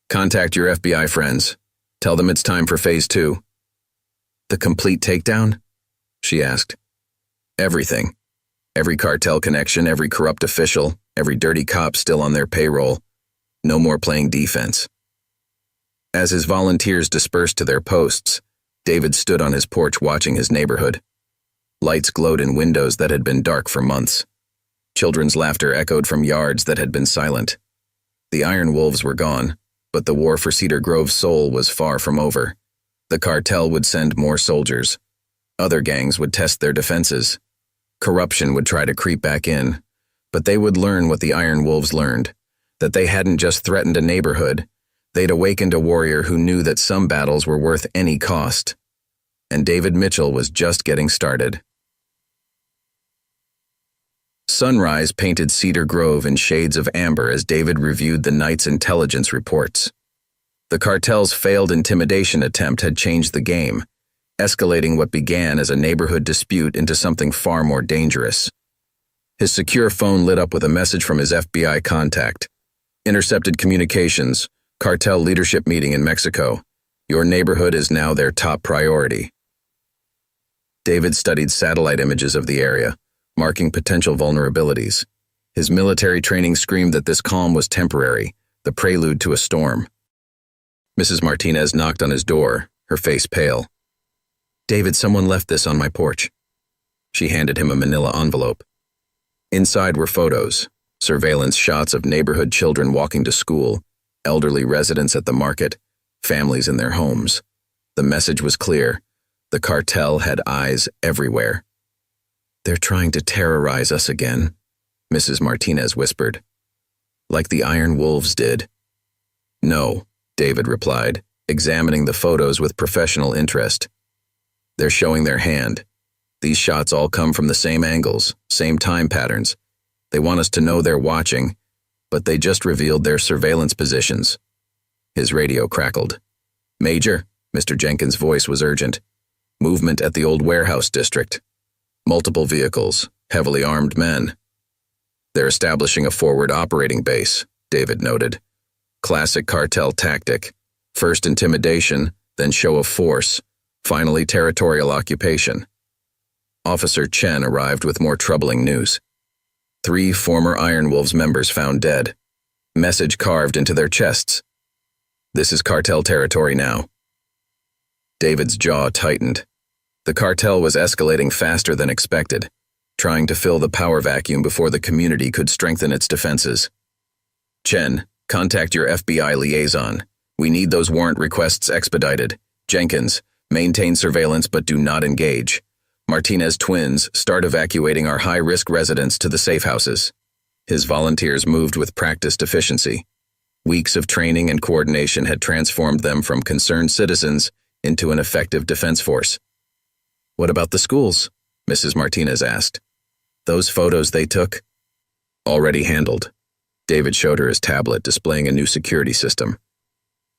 Contact your FBI friends. Tell them it's time for Phase 2. The complete takedown? She asked. Everything. Every cartel connection, every corrupt official, every dirty cop still on their payroll. No more playing defense. As his volunteers dispersed to their posts, David stood on his porch watching his neighborhood. Lights glowed in windows that had been dark for months. Children's laughter echoed from yards that had been silent. The Iron Wolves were gone, but the war for Cedar Grove's soul was far from over. The cartel would send more soldiers. Other gangs would test their defenses. Corruption would try to creep back in, but they would learn what the Iron Wolves learned, that they hadn't just threatened a neighborhood, they'd awakened a warrior who knew that some battles were worth any cost. And David Mitchell was just getting started. Sunrise painted Cedar Grove in shades of amber as David reviewed the night's intelligence reports. The cartel's failed intimidation attempt had changed the game, escalating what began as a neighborhood dispute into something far more dangerous. His secure phone lit up with a message from his FBI contact. Intercepted communications, cartel leadership meeting in Mexico. Your neighborhood is now their top priority. David studied satellite images of the area, marking potential vulnerabilities. His military training screamed that this calm was temporary, the prelude to a storm. Mrs. Martinez knocked on his door, her face pale. David, someone left this on my porch. She handed him a manila envelope. Inside were photos, surveillance shots of neighborhood children walking to school, elderly residents at the market, families in their homes. The message was clear. The cartel had eyes everywhere. They're trying to terrorize us again, Mrs. Martinez whispered. Like the Iron Wolves did. No, David replied, examining the photos with professional interest. They're showing their hand. These shots all come from the same angles, same time patterns. They want us to know they're watching, but they just revealed their surveillance positions. His radio crackled. Major, Mr. Jenkins' voice was urgent. Movement at the old warehouse district. Multiple vehicles, heavily armed men. They're establishing a forward operating base, David noted. Classic cartel tactic. First intimidation, then show of force, finally territorial occupation. Officer Chen arrived with more troubling news. 3 former Iron Wolves members found dead. Message carved into their chests. This is cartel territory now. David's jaw tightened. The cartel was escalating faster than expected, trying to fill the power vacuum before the community could strengthen its defenses. Chen, contact your FBI liaison. We need those warrant requests expedited. Jenkins, maintain surveillance but do not engage. Martinez twins, start evacuating our high-risk residents to the safe houses. His volunteers moved with practiced efficiency. Weeks of training and coordination had transformed them from concerned citizens into an effective defense force. What about the schools? Mrs. Martinez asked. Those photos they took? Already handled. David showed her his tablet displaying a new security system.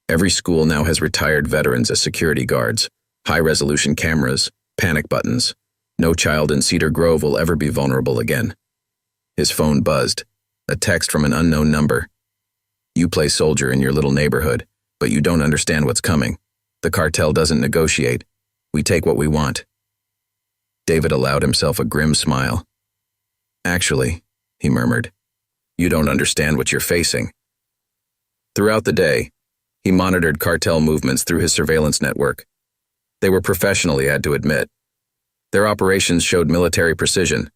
Every school now has retired veterans as security guards, high-resolution cameras, panic buttons. No child in Cedar Grove will ever be vulnerable again. His phone buzzed, a text from an unknown number. You play soldier in your little neighborhood, but you don't understand what's coming. The cartel doesn't negotiate. We take what we want. David allowed himself a grim smile. Actually, he murmured, you don't understand what you're facing. Throughout the day, he monitored cartel movements through his surveillance network. They were professional, he had to admit. Their operations showed military precision,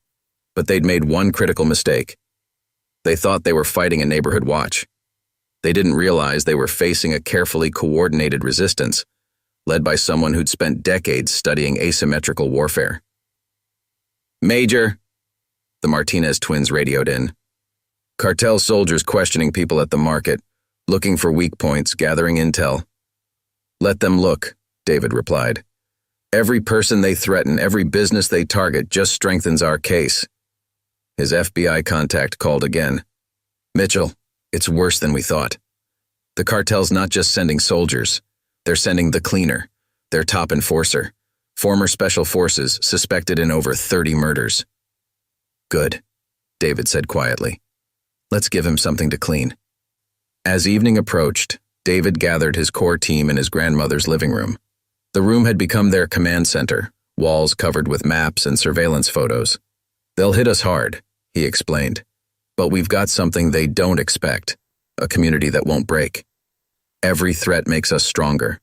but they'd made one critical mistake. They thought they were fighting a neighborhood watch. They didn't realize they were facing a carefully coordinated resistance, led by someone who'd spent decades studying asymmetrical warfare. Major, the Martinez twins radioed in. Cartel soldiers questioning people at the market, looking for weak points, gathering intel. Let them look, David replied. Every person they threaten, every business they target just strengthens our case. His FBI contact called again. Mitchell, it's worse than we thought. The cartel's not just sending soldiers. They're sending the cleaner, their top enforcer, former special forces suspected in over 30 murders. Good, David said quietly. Let's give him something to clean. As evening approached, David gathered his core team in his grandmother's living room. The room had become their command center, walls covered with maps and surveillance photos. They'll hit us hard, he explained. But we've got something they don't expect, a community that won't break. Every threat makes us stronger.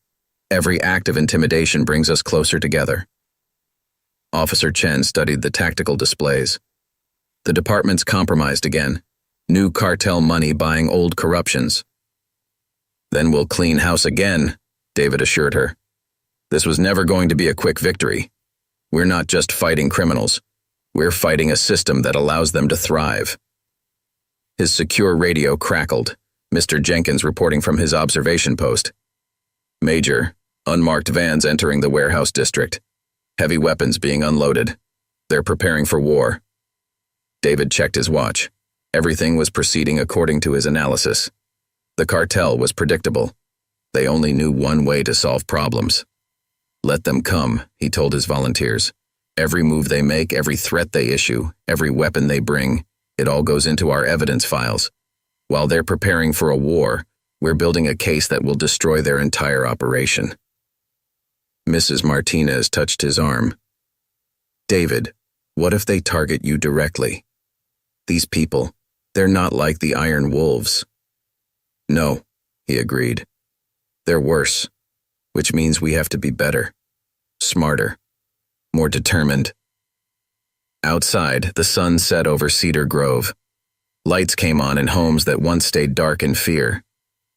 Every act of intimidation brings us closer together. Officer Chen studied the tactical displays. The department's compromised again. New cartel money buying old corruptions. Then we'll clean house again, David assured her. This was never going to be a quick victory. We're not just fighting criminals. We're fighting a system that allows them to thrive. His secure radio crackled, Mr. Jenkins reporting from his observation post. Major, unmarked vans entering the warehouse district. Heavy weapons being unloaded. They're preparing for war. David checked his watch. Everything was proceeding according to his analysis. The cartel was predictable. They only knew one way to solve problems. Let them come, he told his volunteers. Every move they make, every threat they issue, every weapon they bring, it all goes into our evidence files. While they're preparing for a war, we're building a case that will destroy their entire operation. Mrs. Martinez touched his arm. David, what if they target you directly? These people, they're not like the Iron Wolves. No, he agreed. They're worse, which means we have to be better, smarter, more determined. Outside, the sun set over Cedar Grove. Lights came on in homes that once stayed dark in fear.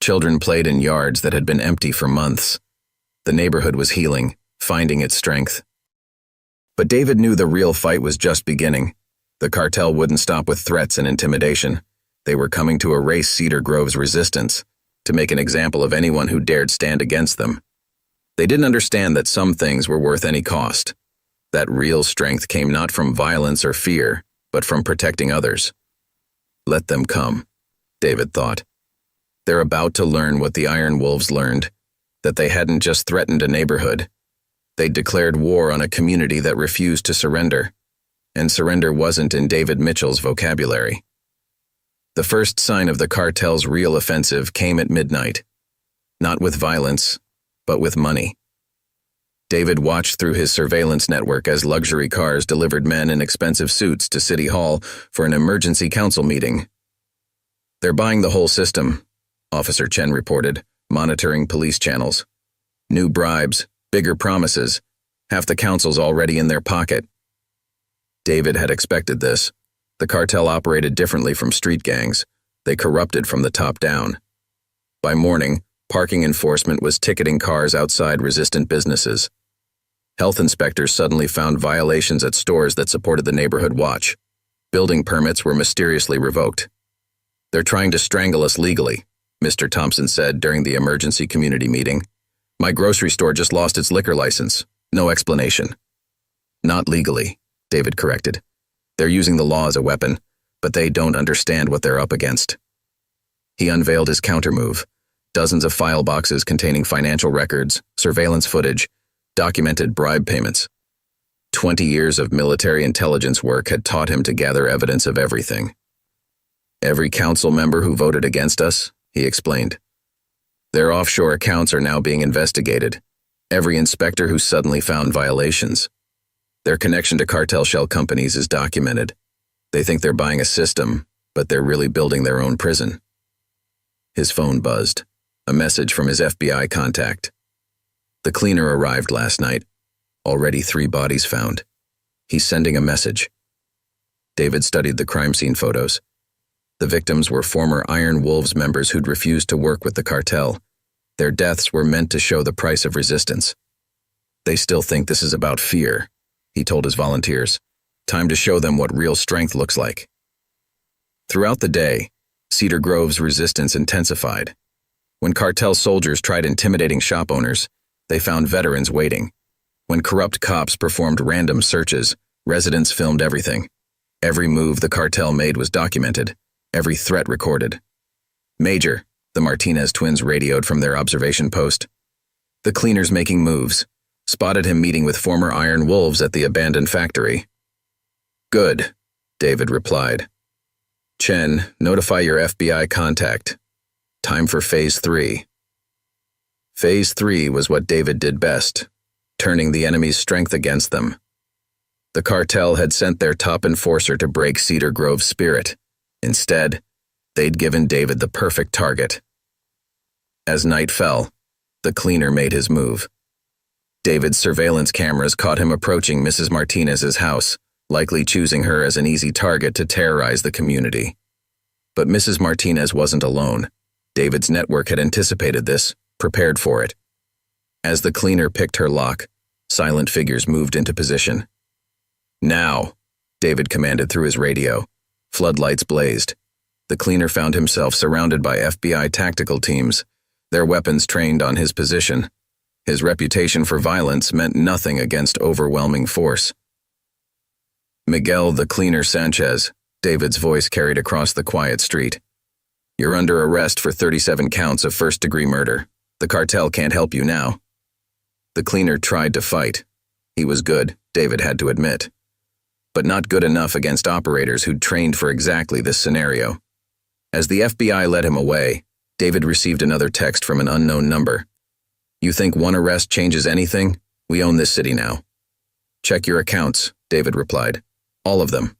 Children played in yards that had been empty for months. The neighborhood was healing, finding its strength. But David knew the real fight was just beginning. The cartel wouldn't stop with threats and intimidation. They were coming to erase Cedar Grove's resistance, to make an example of anyone who dared stand against them. They didn't understand that some things were worth any cost. That real strength came not from violence or fear, but from protecting others. Let them come, David thought. They're about to learn what the Iron Wolves learned, that they hadn't just threatened a neighborhood. They'd declared war on a community that refused to surrender, and surrender wasn't in David Mitchell's vocabulary. The first sign of the cartel's real offensive came at midnight, not with violence, but with money. David watched through his surveillance network as luxury cars delivered men in expensive suits to City Hall for an emergency council meeting. They're buying the whole system, Officer Chen reported, monitoring police channels. New bribes, bigger promises, half the council's already in their pocket. David had expected this. The cartel operated differently from street gangs. They corrupted from the top down. By morning, parking enforcement was ticketing cars outside resistant businesses. Health inspectors suddenly found violations at stores that supported the neighborhood watch. Building permits were mysteriously revoked. They're trying to strangle us legally, Mr. Thompson said during the emergency community meeting. My grocery store just lost its liquor license. No explanation. Not legally, David corrected. They're using the law as a weapon, but they don't understand what they're up against. He unveiled his countermove. Dozens of file boxes containing financial records, surveillance footage, documented bribe payments. 20 years of military intelligence work had taught him to gather evidence of everything. Every council member who voted against us, he explained. Their offshore accounts are now being investigated. Every inspector who suddenly found violations. Their connection to cartel shell companies is documented. They think they're buying a system, but they're really building their own prison. His phone buzzed. A message from his FBI contact. The cleaner arrived last night. Already 3 bodies found. He's sending a message. David studied the crime scene photos. The victims were former Iron Wolves members who'd refused to work with the cartel. Their deaths were meant to show the price of resistance. They still think this is about fear, he told his volunteers. Time to show them what real strength looks like. Throughout the day, Cedar Grove's resistance intensified. When cartel soldiers tried intimidating shop owners, they found veterans waiting. When corrupt cops performed random searches, residents filmed everything. Every move the cartel made was documented, every threat recorded. "Major," the Martinez twins radioed from their observation post. "The cleaner's making moves. Spotted him meeting with former Iron Wolves at the abandoned factory." "Good," David replied. "Chen, notify your FBI contact. Time for Phase 3. Phase 3 was what David did best, turning the enemy's strength against them. The cartel had sent their top enforcer to break Cedar Grove's spirit. Instead, they'd given David the perfect target. As night fell, the cleaner made his move. David's surveillance cameras caught him approaching Mrs. Martinez's house, likely choosing her as an easy target to terrorize the community. But Mrs. Martinez wasn't alone. David's network had anticipated this, prepared for it. As the cleaner picked her lock, silent figures moved into position. "Now," David commanded through his radio. Floodlights blazed. The cleaner found himself surrounded by FBI tactical teams, their weapons trained on his position. His reputation for violence meant nothing against overwhelming force. "Miguel the Cleaner Sanchez," David's voice carried across the quiet street. "You're under arrest for 37 counts of first-degree murder. The cartel can't help you now." The cleaner tried to fight. He was good, David had to admit, but not good enough against operators who'd trained for exactly this scenario. As the FBI led him away, David received another text from an unknown number. "You think one arrest changes anything? We own this city now." "Check your accounts," David replied. "All of them."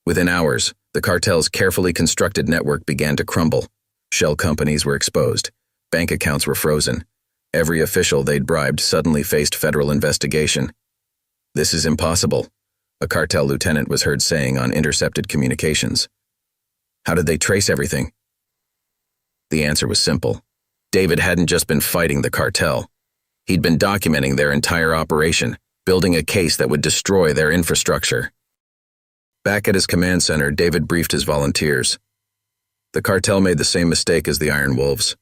Within hours, the cartel's carefully constructed network began to crumble. Shell companies were exposed. Bank accounts were frozen. Every official they'd bribed suddenly faced federal investigation. "This is impossible," a cartel lieutenant was heard saying on intercepted communications. "How did they trace everything?" The answer was simple. David hadn't just been fighting the cartel. He'd been documenting their entire operation, building a case that would destroy their infrastructure. Back at his command center, David briefed his volunteers. The cartel made the same mistake as the Iron Wolves.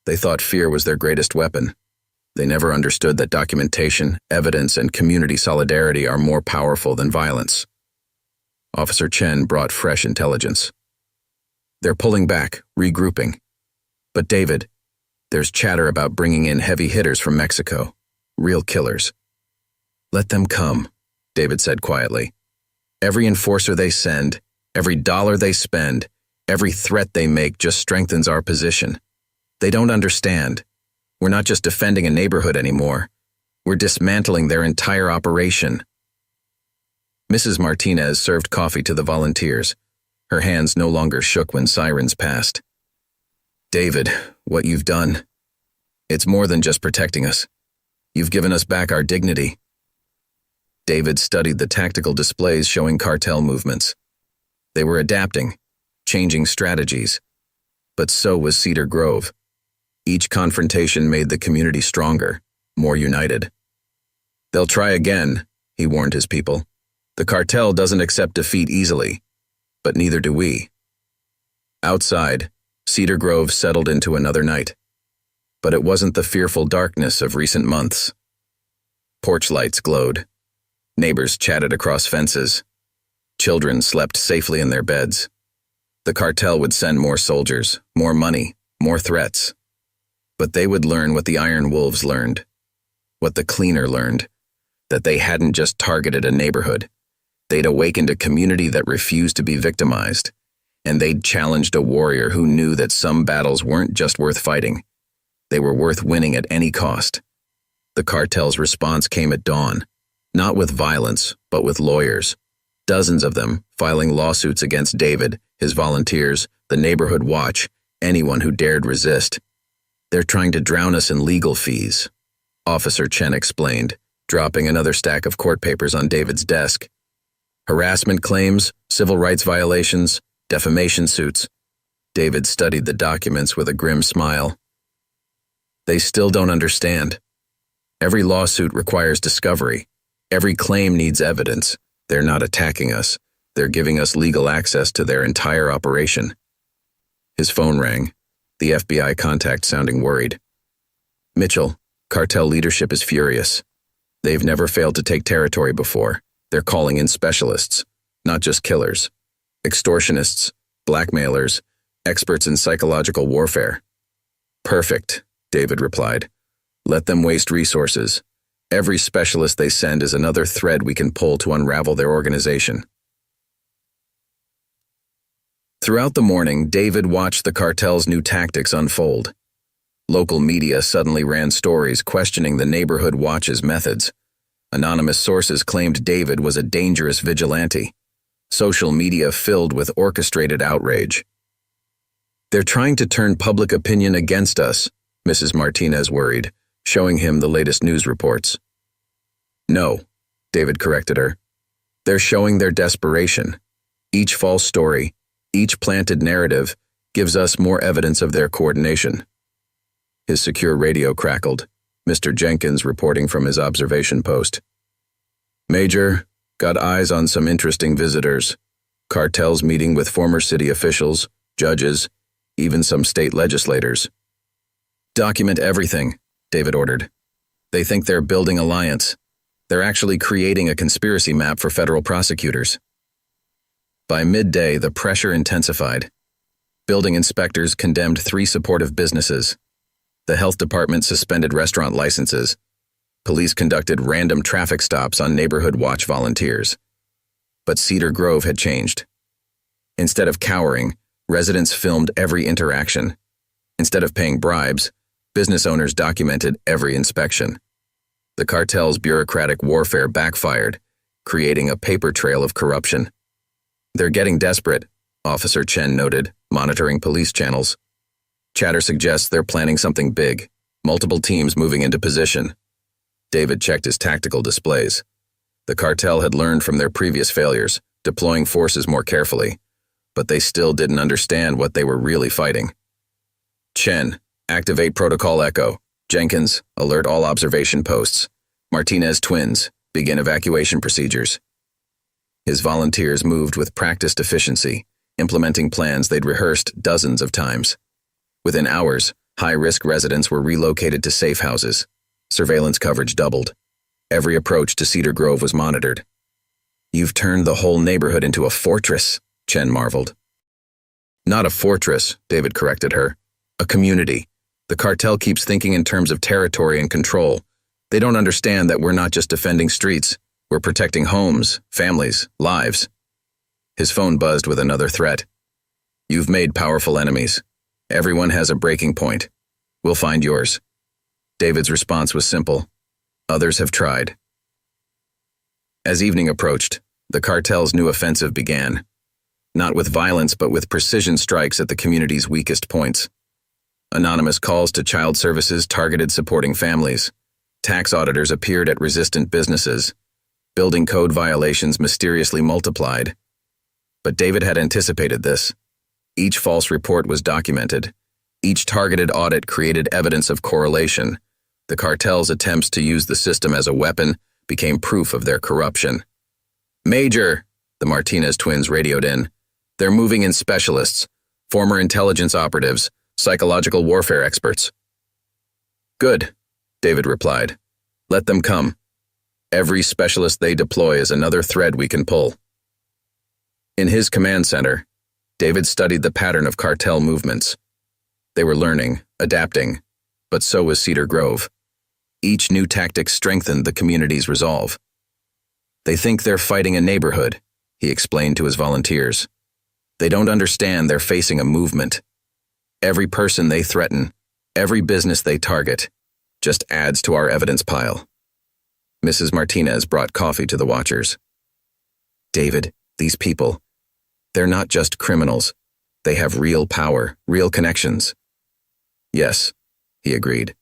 They thought fear was their greatest weapon. They never understood that documentation, evidence, and community solidarity are more powerful than violence. Officer Chen brought fresh intelligence. "They're pulling back, regrouping. But David, there's chatter about bringing in heavy hitters from Mexico, real killers." "Let them come," David said quietly. "Every enforcer they send, every dollar they spend, every threat they make just strengthens our position. They don't understand. We're not just defending a neighborhood anymore. We're dismantling their entire operation." Mrs. Martinez served coffee to the volunteers. Her hands no longer shook when sirens passed. "David, what you've done, it's more than just protecting us. You've given us back our dignity." David studied the tactical displays showing cartel movements. They were adapting, changing strategies. But so was Cedar Grove. Each confrontation made the community stronger, more united. "They'll try again," he warned his people. "The cartel doesn't accept defeat easily, but neither do we." Outside, Cedar Grove settled into another night. But it wasn't the fearful darkness of recent months. Porch lights glowed. Neighbors chatted across fences. Children slept safely in their beds. The cartel would send more soldiers, more money, more threats. But they would learn what the Iron Wolves learned, what the cleaner learned, that they hadn't just targeted a neighborhood. They'd awakened a community that refused to be victimized, and they'd challenged a warrior who knew that some battles weren't just worth fighting. They were worth winning at any cost. The cartel's response came at dawn, not with violence, but with lawyers. Dozens of them filing lawsuits against David, his volunteers, the neighborhood watch, anyone who dared resist. "They're trying to drown us in legal fees," Officer Chen explained, dropping another stack of court papers on David's desk. "Harassment claims, civil rights violations, defamation suits." David studied the documents with a grim smile. "They still don't understand. Every lawsuit requires discovery. Every claim needs evidence. They're not attacking us. They're giving us legal access to their entire operation." His phone rang, the FBI contact sounding worried. "Mitchell, cartel leadership is furious. They've never failed to take territory before. They're calling in specialists, not just killers. Extortionists, blackmailers, experts in psychological warfare. Perfect, David replied. Let them waste resources. Every specialist they send is another thread we can pull to unravel their organization. Throughout the morning, David watched the cartel's new tactics unfold. Local media suddenly ran stories questioning the neighborhood watch's methods. Anonymous sources claimed David was a dangerous vigilante. Social media filled with orchestrated outrage. They're trying to turn public opinion against us, Mrs. Martinez worried, showing him the latest news reports. No, David corrected her. They're showing their desperation. Each false story, each planted narrative, gives us more evidence of their coordination. His secure radio crackled, Mr. Jenkins reporting from his observation post. Major, got eyes on some interesting visitors. Cartels meeting with former city officials, judges, even some state legislators. Document everything, David ordered. They think they're building alliance. They're actually creating a conspiracy map for federal prosecutors. By midday, the pressure intensified. Building inspectors condemned 3 supportive businesses. The health department suspended restaurant licenses. Police conducted random traffic stops on neighborhood watch volunteers. But Cedar Grove had changed. Instead of cowering, residents filmed every interaction. Instead of paying bribes, business owners documented every inspection. The cartel's bureaucratic warfare backfired, creating a paper trail of corruption. They're getting desperate, Officer Chen noted, monitoring police channels. Chatter suggests they're planning something big, multiple teams moving into position. David checked his tactical displays. The cartel had learned from their previous failures, deploying forces more carefully, but they still didn't understand what they were really fighting. Chen, activate Protocol Echo. Jenkins, alert all observation posts. Martinez twins, begin evacuation procedures. His volunteers moved with practiced efficiency, implementing plans they'd rehearsed dozens of times. Within hours, high-risk residents were relocated to safe houses. Surveillance coverage doubled. Every approach to Cedar Grove was monitored. You've turned the whole neighborhood into a fortress, Chen marveled. Not a fortress, David corrected her. A community. The cartel keeps thinking in terms of territory and control. They don't understand that we're not just defending streets. We're protecting homes, families, lives. His phone buzzed with another threat. You've made powerful enemies. Everyone has a breaking point. We'll find yours. David's response was simple. Others have tried. As evening approached, the cartel's new offensive began. Not with violence, but with precision strikes at the community's weakest points. Anonymous calls to child services targeted supporting families. Tax auditors appeared at resistant businesses. Building code violations mysteriously multiplied. But David had anticipated this. Each false report was documented. Each targeted audit created evidence of correlation. The cartel's attempts to use the system as a weapon became proof of their corruption. Major, the Martinez twins radioed in. They're moving in specialists, former intelligence operatives, psychological warfare experts. Good, David replied. Let them come. Every specialist they deploy is another thread we can pull. In his command center, David studied the pattern of cartel movements. They were learning, adapting, but so was Cedar Grove. Each new tactic strengthened the community's resolve. They think they're fighting a neighborhood, he explained to his volunteers. They don't understand they're facing a movement. Every person they threaten, every business they target, just adds to our evidence pile. Mrs. Martinez brought coffee to the watchers. David, these people, they're not just criminals. They have real power, real connections. Yes, he agreed,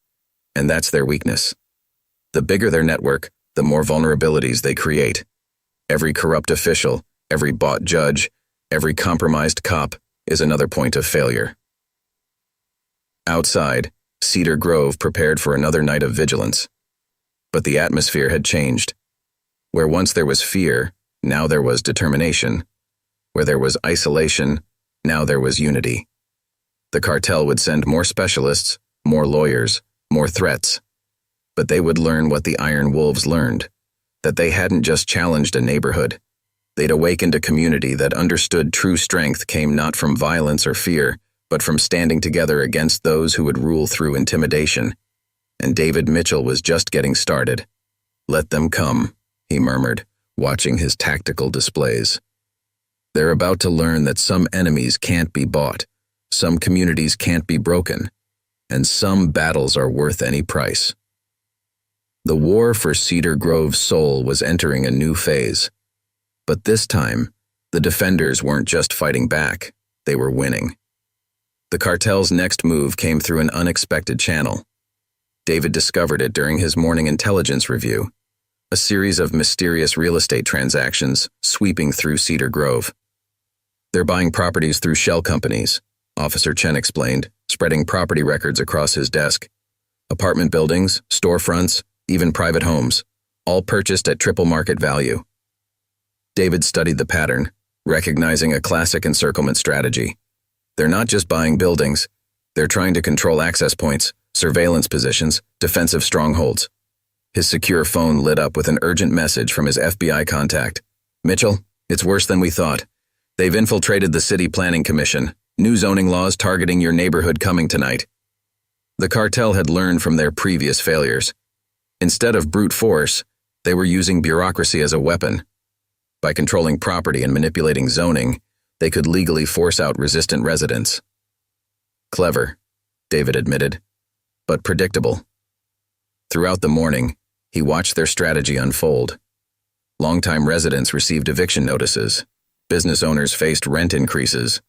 and that's their weakness. The bigger their network, the more vulnerabilities they create. Every corrupt official, every bought judge, every compromised cop is another point of failure. Outside, Cedar Grove prepared for another night of vigilance. But the atmosphere had changed. Where once there was fear, now there was determination. Where there was isolation, now there was unity. The cartel would send more specialists, more lawyers, more threats. But they would learn what the Iron Wolves learned, that they hadn't just challenged a neighborhood. They'd awakened a community that understood true strength came not from violence or fear, but from standing together against those who would rule through intimidation. And David Mitchell was just getting started. "Let them come," he murmured, watching his tactical displays. "They're about to learn that some enemies can't be bought, some communities can't be broken, and some battles are worth any price." The war for Cedar Grove's soul was entering a new phase. But this time, the defenders weren't just fighting back, they were winning. The cartel's next move came through an unexpected channel. David discovered it during his morning intelligence review, a series of mysterious real estate transactions sweeping through Cedar Grove. "They're buying properties through shell companies," Officer Chen explained, spreading property records across his desk. "Apartment buildings, storefronts, even private homes, all purchased at triple market value." David studied the pattern, recognizing a classic encirclement strategy. They're not just buying buildings, they're trying to control access points, surveillance positions, defensive strongholds. His secure phone lit up with an urgent message from his FBI contact. "Mitchell, it's worse than we thought. They've infiltrated the City Planning Commission. New zoning laws targeting your neighborhood coming tonight." The cartel had learned from their previous failures. Instead of brute force, they were using bureaucracy as a weapon. By controlling property and manipulating zoning, they could legally force out resistant residents. "Clever," David admitted, "but predictable." Throughout the morning, he watched their strategy unfold. Longtime residents received eviction notices. Business owners faced rent increases.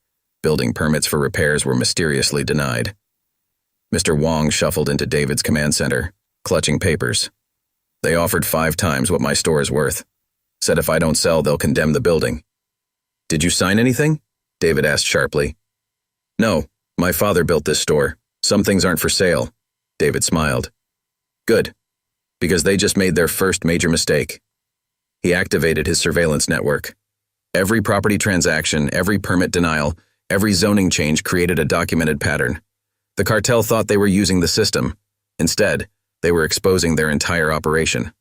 Building permits for repairs were mysteriously denied. Mr. Wong shuffled into David's command center, clutching papers. "They offered 5 times what my store is worth. Said if I don't sell, they'll condemn the building." "Did you sign anything?" David asked sharply. "No, my father built this store. Some things aren't for sale." David smiled. "Good, because they just made their first major mistake." He activated his surveillance network. Every property transaction, every permit denial, every zoning change created a documented pattern. The cartel thought they were using the system. Instead, they were exposing their entire operation.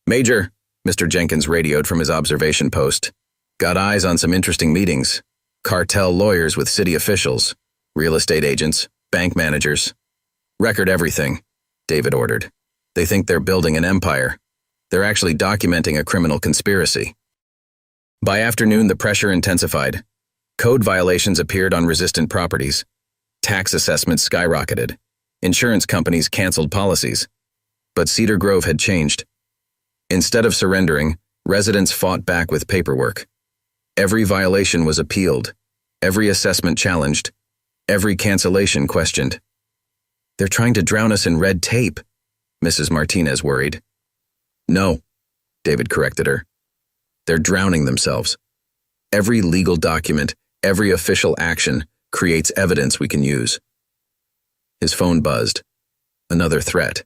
"Major," Mr. Jenkins radioed from his observation post. "Got eyes on some interesting meetings. Cartel lawyers with city officials, real estate agents, bank managers. Record everything," David ordered. "They think they're building an empire. They're actually documenting a criminal conspiracy." By afternoon, the pressure intensified. Code violations appeared on resistant properties. Tax assessments skyrocketed. Insurance companies canceled policies. But Cedar Grove had changed. Instead of surrendering, residents fought back with paperwork. Every violation was appealed, every assessment challenged, every cancellation questioned. "They're trying to drown us in red tape," Mrs. Martinez worried. "No," David corrected her. "They're drowning themselves. Every legal document, every official action creates evidence we can use." His phone buzzed. Another threat.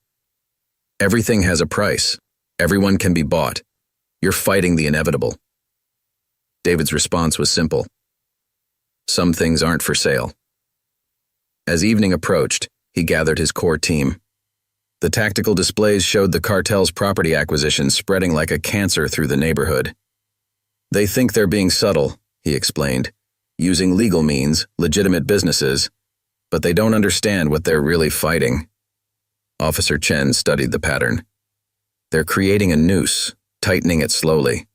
"Everything has a price. Everyone can be bought. You're fighting the inevitable." David's response was simple. "Some things aren't for sale." As evening approached, he gathered his core team. The tactical displays showed the cartel's property acquisitions spreading like a cancer through the neighborhood. "They think they're being subtle," he explained, "using legal means, legitimate businesses, but they don't understand what they're really fighting." Officer Chen studied the pattern. "They're creating a noose, tightening it slowly."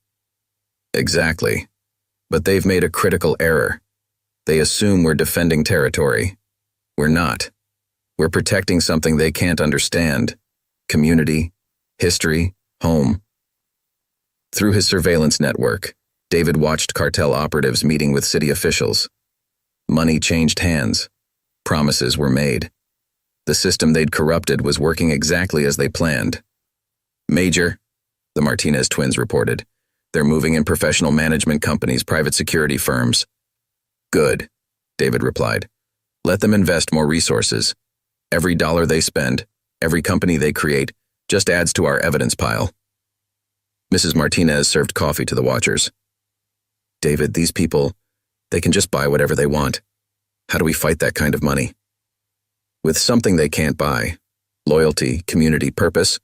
"Exactly. But they've made a critical error. They assume we're defending territory. We're not. We're protecting something they can't understand: community, history, home." Through his surveillance network, David watched cartel operatives meeting with city officials. Money changed hands. Promises were made. The system they'd corrupted was working exactly as they planned. "Major," the Martinez twins reported, "they're moving in professional management companies, private security firms." "Good," David replied. "Let them invest more resources. Every dollar they spend, every company they create, just adds to our evidence pile." Mrs. Martinez served coffee to the watchers. "David, these people, they can just buy whatever they want. How do we fight that kind of money?" "With something they can't buy. loyalty, community, purpose.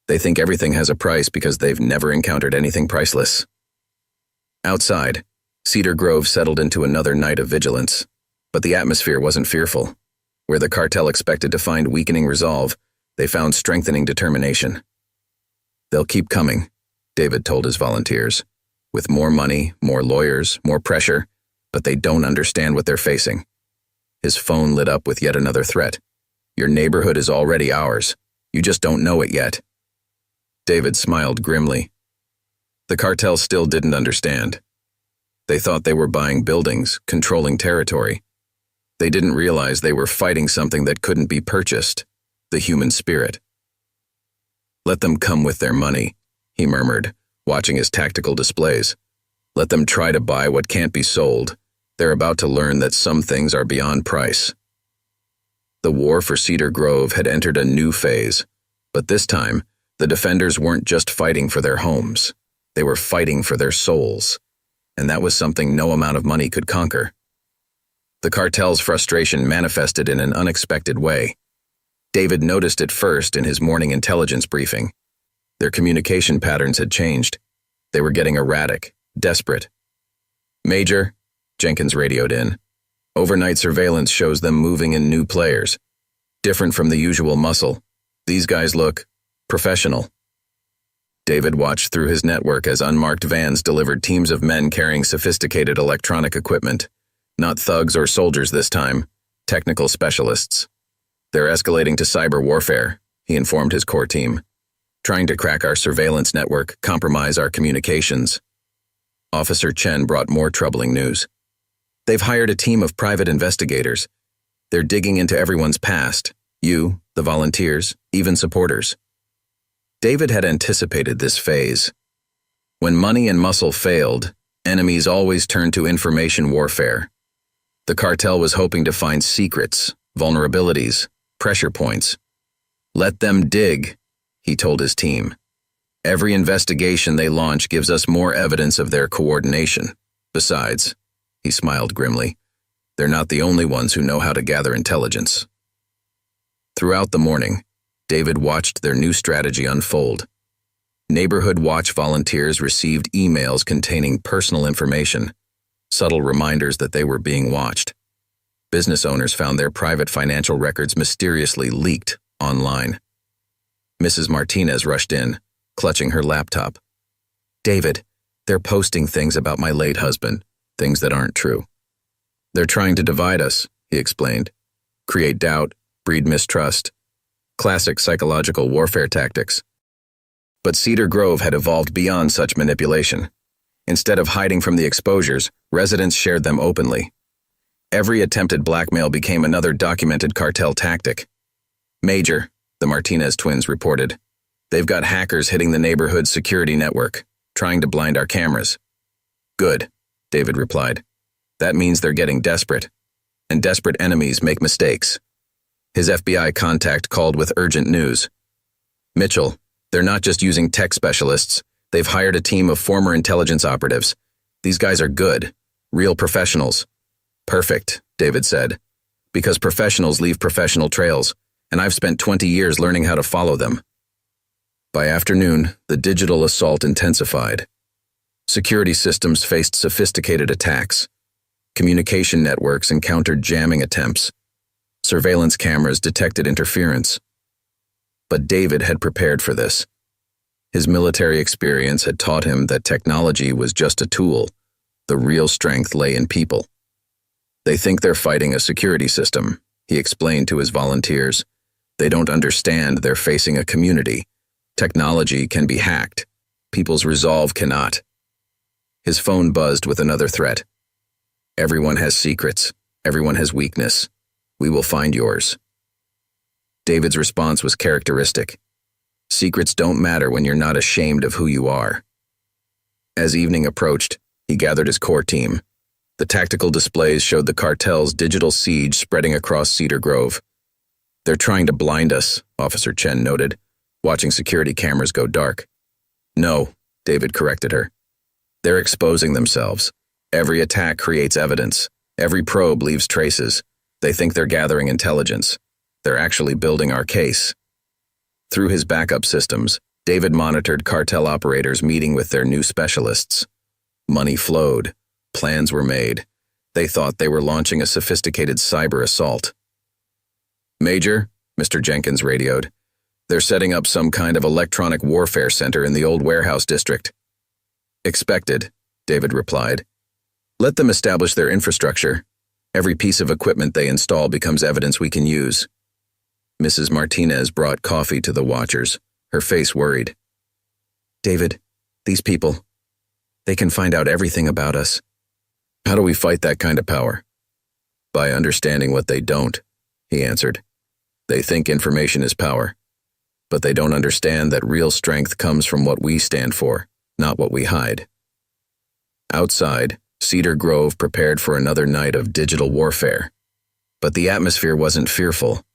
They think everything has a price because they've never encountered anything priceless. Outside, Cedar Grove settled into another night of vigilance, but the atmosphere wasn't fearful. Where the cartel expected to find weakening resolve, they found strengthening determination. "They'll keep coming," David told his volunteers, "with more money, more lawyers, more pressure, but they don't understand what they're facing." His phone lit up with yet another threat. "Your neighborhood is already ours. You just don't know it yet." David smiled grimly. The cartel still didn't understand. They thought they were buying buildings, controlling territory. They didn't realize they were fighting something that couldn't be purchased, the human spirit. "Let them come with their money," he murmured, watching his tactical displays. "Let them try to buy what can't be sold. They're about to learn that some things are beyond price." The war for Cedar Grove had entered a new phase, but this time, the defenders weren't just fighting for their homes. They were fighting for their souls, and that was something no amount of money could conquer. The cartel's frustration manifested in an unexpected way. David noticed it first in his morning intelligence briefing. Their communication patterns had changed. They were getting erratic, desperate. "Major," Jenkins radioed in, "overnight surveillance shows them moving in new players. Different from the usual muscle. These guys look professional." David watched through his network as unmarked vans delivered teams of men carrying sophisticated electronic equipment. Not thugs or soldiers this time, technical specialists. "They're escalating to cyber warfare," he informed his core team. "Trying to crack our surveillance network, compromise our communications." Officer Chen brought more troubling news. "They've hired a team of private investigators. They're digging into everyone's past, you, the volunteers, even supporters." David had anticipated this phase. When money and muscle failed, enemies always turned to information warfare. The cartel was hoping to find secrets, vulnerabilities, pressure points. "Let them dig," he told his team. "Every investigation they launch gives us more evidence of their coordination. Besides," he smiled grimly, "they're not the only ones who know how to gather intelligence." Throughout the morning, David watched their new strategy unfold. Neighborhood Watch volunteers received emails containing personal information, subtle reminders that they were being watched. Business owners found their private financial records mysteriously leaked online. Mrs. Martinez rushed in, clutching her laptop. "David, they're posting things about my late husband, things that aren't true. They're trying to divide us," he explained. "Create doubt, breed mistrust. Classic psychological warfare tactics." But Cedar Grove had evolved beyond such manipulation. Instead of hiding from the exposures, residents shared them openly. Every attempted blackmail became another documented cartel tactic. "Major," the Martinez twins reported, "they've got hackers hitting the neighborhood's security network, trying to blind our cameras." "Good," David replied. "That means they're getting desperate. And desperate enemies make mistakes." His FBI contact called with urgent news. "Mitchell, they're not just using tech specialists. They've hired a team of former intelligence operatives. These guys are good, real professionals." "Perfect," David said, "because professionals leave professional trails, and I've spent 20 years learning how to follow them." By afternoon, the digital assault intensified. Security systems faced sophisticated attacks. Communication networks encountered jamming attempts. Surveillance cameras detected interference. But David had prepared for this. His military experience had taught him that technology was just a tool. The real strength lay in people. "They think they're fighting a security system," he explained to his volunteers. "They don't understand they're facing a community. Technology can be hacked. People's resolve cannot." His phone buzzed with another threat. "Everyone has secrets. Everyone has weakness. We will find yours." David's response was characteristic. Secrets don't matter when you're not ashamed of who you are. As evening approached, he gathered his core team. The tactical displays showed the cartel's digital siege spreading across Cedar Grove. "They're trying to blind us," Officer Chen noted, watching security cameras go dark. "No," David corrected her. "They're exposing themselves. Every attack creates evidence. Every probe leaves traces. They think they're gathering intelligence. They're actually building our case. Through his backup systems, David monitored cartel operators meeting with their new specialists. Money flowed. Plans were made. They thought they were launching a sophisticated cyber assault. "Major," Mr. Jenkins radioed, "they're setting up some kind of electronic warfare center in the old warehouse district." "Expected," David replied. "Let them establish their infrastructure. Every piece of equipment they install becomes evidence we can use." Mrs. Martinez brought coffee to the watchers, her face worried. "David, these people, they can find out everything about us." "How do we fight that kind of power?" "By understanding what they don't," he answered. "They think information is power, but they don't understand that real strength comes from what we stand for, not what we hide." Outside, Cedar Grove prepared for another night of digital warfare. But the atmosphere wasn't fearful.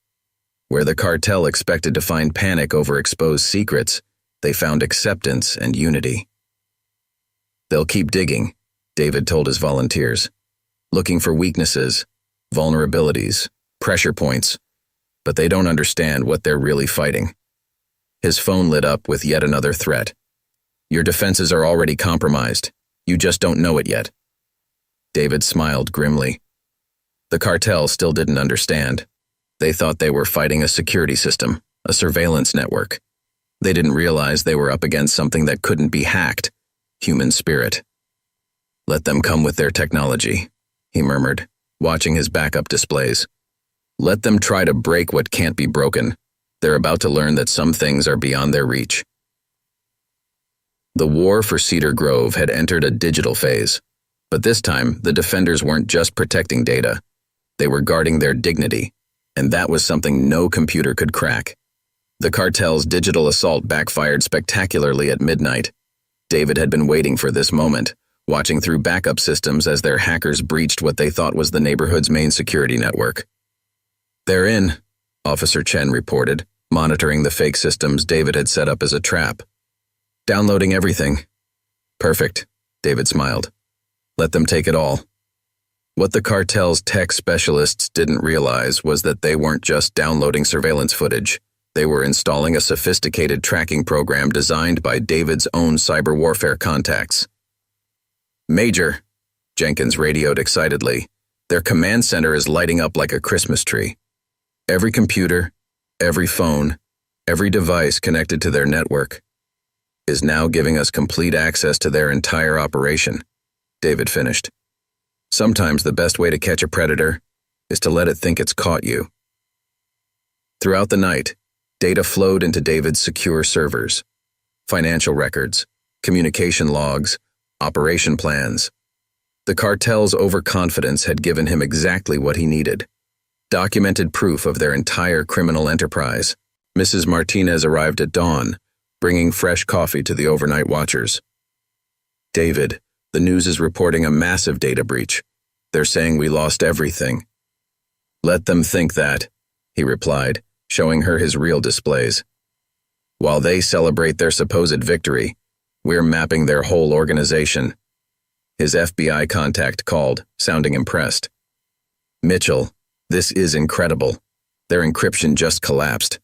Where the cartel expected to find panic over exposed secrets, they found acceptance and unity. "They'll keep digging," David told his volunteers, "looking for weaknesses, vulnerabilities, pressure points, but they don't understand what they're really fighting." His phone lit up with yet another threat. "Your defenses are already compromised. You just don't know it yet." David smiled grimly. The cartel still didn't understand. They thought they were fighting a security system, a surveillance network. They didn't realize they were up against something that couldn't be hacked: human spirit. "Let them come with their technology," he murmured, watching his backup displays. "Let them try to break what can't be broken. They're about to learn that some things are beyond their reach." The war for Cedar Grove had entered a digital phase, but this time the defenders weren't just protecting data. They were guarding their dignity, and that was something no computer could crack. The cartel's digital assault backfired spectacularly at midnight. David had been waiting for this moment, watching through backup systems as their hackers breached what they thought was the neighborhood's main security network. "They're in," Officer Chen reported, monitoring the fake systems David had set up as a trap. "Downloading everything." "Perfect," David smiled. "Let them take it all." What the cartel's tech specialists didn't realize was that they weren't just downloading surveillance footage. They were installing a sophisticated tracking program designed by David's own cyber warfare contacts. "Major," Jenkins radioed excitedly, "their command center is lighting up like a Christmas tree. Every computer, every phone, every device connected to their network is now giving us complete access to their entire operation," David finished. "Sometimes the best way to catch a predator is to let it think it's caught you." Throughout the night, data flowed into David's secure servers: financial records, communication logs, operation plans. The cartel's overconfidence had given him exactly what he needed: documented proof of their entire criminal enterprise. Mrs. Martinez arrived at dawn, bringing fresh coffee to the overnight watchers. "David, the news is reporting a massive data breach. They're saying we lost everything." "Let them think that," he replied, showing her his real displays. "While they celebrate their supposed victory, we're mapping their whole organization." His FBI contact called, sounding impressed. "Mitchell, this is incredible. Their encryption just collapsed.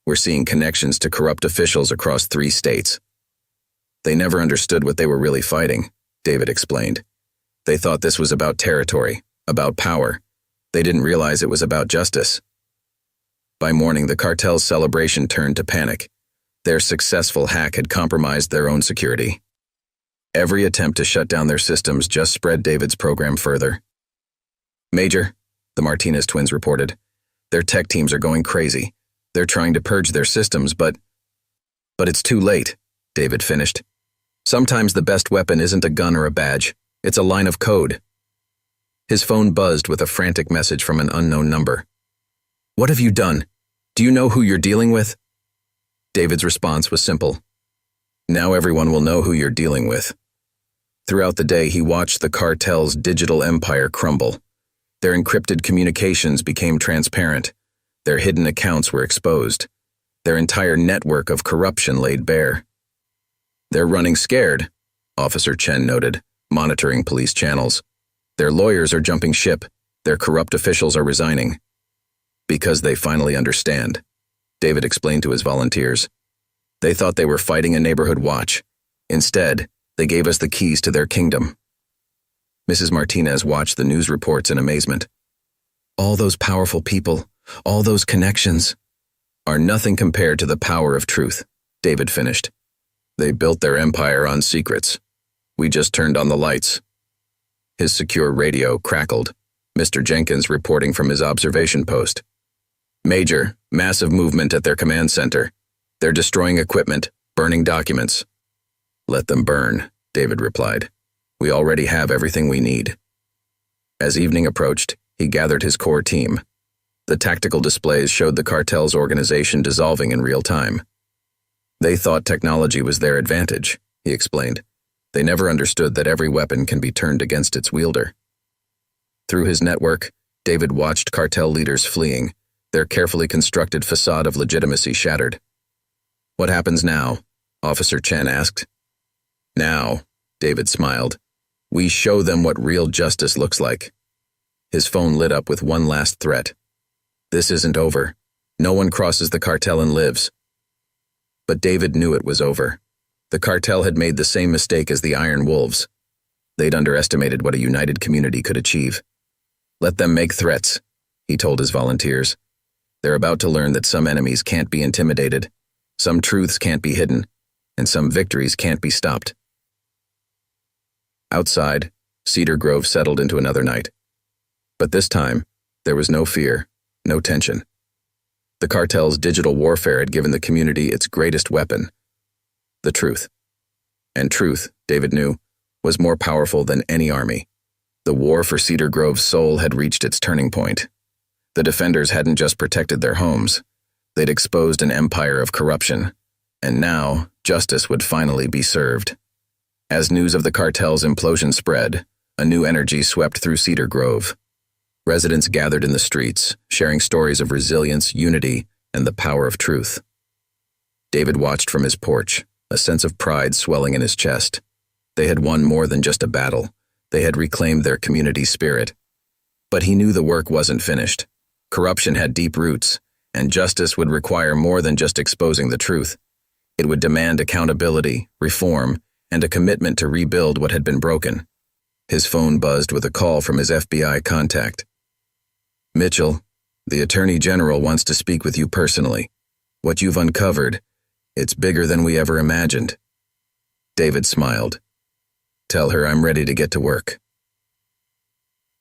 We're seeing connections to corrupt officials across 3 states. They never understood what they were really fighting," David explained. "They thought this was about territory, about power. They didn't realize it was about justice." By morning, the cartel's celebration turned to panic. Their successful hack had compromised their own security. Every attempt to shut down their systems just spread David's program further. "Major," the Martinez twins reported, "their tech teams are going crazy. They're trying to purge their systems, but it's too late," David finished. "Sometimes the best weapon isn't a gun or a badge. It's a line of code." His phone buzzed with a frantic message from an unknown number. "What have you done? Do you know who you're dealing with?" David's response was simple. "Now everyone will know who you're dealing with." Throughout the day, he watched the cartel's digital empire crumble. Their encrypted communications became transparent. Their hidden accounts were exposed. Their entire network of corruption laid bare. "They're running scared," Officer Chen noted, monitoring police channels. "Their lawyers are jumping ship. Their corrupt officials are resigning." "Because they finally understand," David explained to his volunteers. They thought they were fighting a neighborhood watch. Instead, they gave us the keys to their kingdom. Mrs. Martinez watched the news reports in amazement. All those powerful people, all those connections, are nothing compared to the power of truth, David finished. They built their empire on secrets. We just turned on the lights. His secure radio crackled, Mr. Jenkins reporting from his observation post. Major, massive movement at their command center. They're destroying equipment, burning documents. Let them burn, David replied. We already have everything we need. As evening approached, he gathered his core team. The tactical displays showed the cartel's organization dissolving in real time. They thought technology was their advantage, he explained. They never understood that every weapon can be turned against its wielder. Through his network, David watched cartel leaders fleeing, their carefully constructed facade of legitimacy shattered. What happens now? Officer Chen asked. Now, David smiled, we show them what real justice looks like. His phone lit up with one last threat. This isn't over. No one crosses the cartel and lives. But David knew it was over. The cartel had made the same mistake as the Iron Wolves. They'd underestimated what a united community could achieve. Let them make threats, he told his volunteers. They're about to learn that some enemies can't be intimidated, some truths can't be hidden, and some victories can't be stopped. Outside, Cedar Grove settled into another night. But this time, there was no fear, no tension. The cartel's digital warfare had given the community its greatest weapon, the truth. And truth, David knew, was more powerful than any army. The war for Cedar Grove's soul had reached its turning point. The defenders hadn't just protected their homes. They'd exposed an empire of corruption. And now, justice would finally be served. As news of the cartel's implosion spread, a new energy swept through Cedar Grove. Residents gathered in the streets, sharing stories of resilience, unity, and the power of truth. David watched from his porch, a sense of pride swelling in his chest. They had won more than just a battle. They had reclaimed their community spirit. But he knew the work wasn't finished. Corruption had deep roots, and justice would require more than just exposing the truth. It would demand accountability, reform, and a commitment to rebuild what had been broken. His phone buzzed with a call from his FBI contact. Mitchell, the Attorney General wants to speak with you personally. What you've uncovered, it's bigger than we ever imagined. David smiled. Tell her I'm ready to get to work.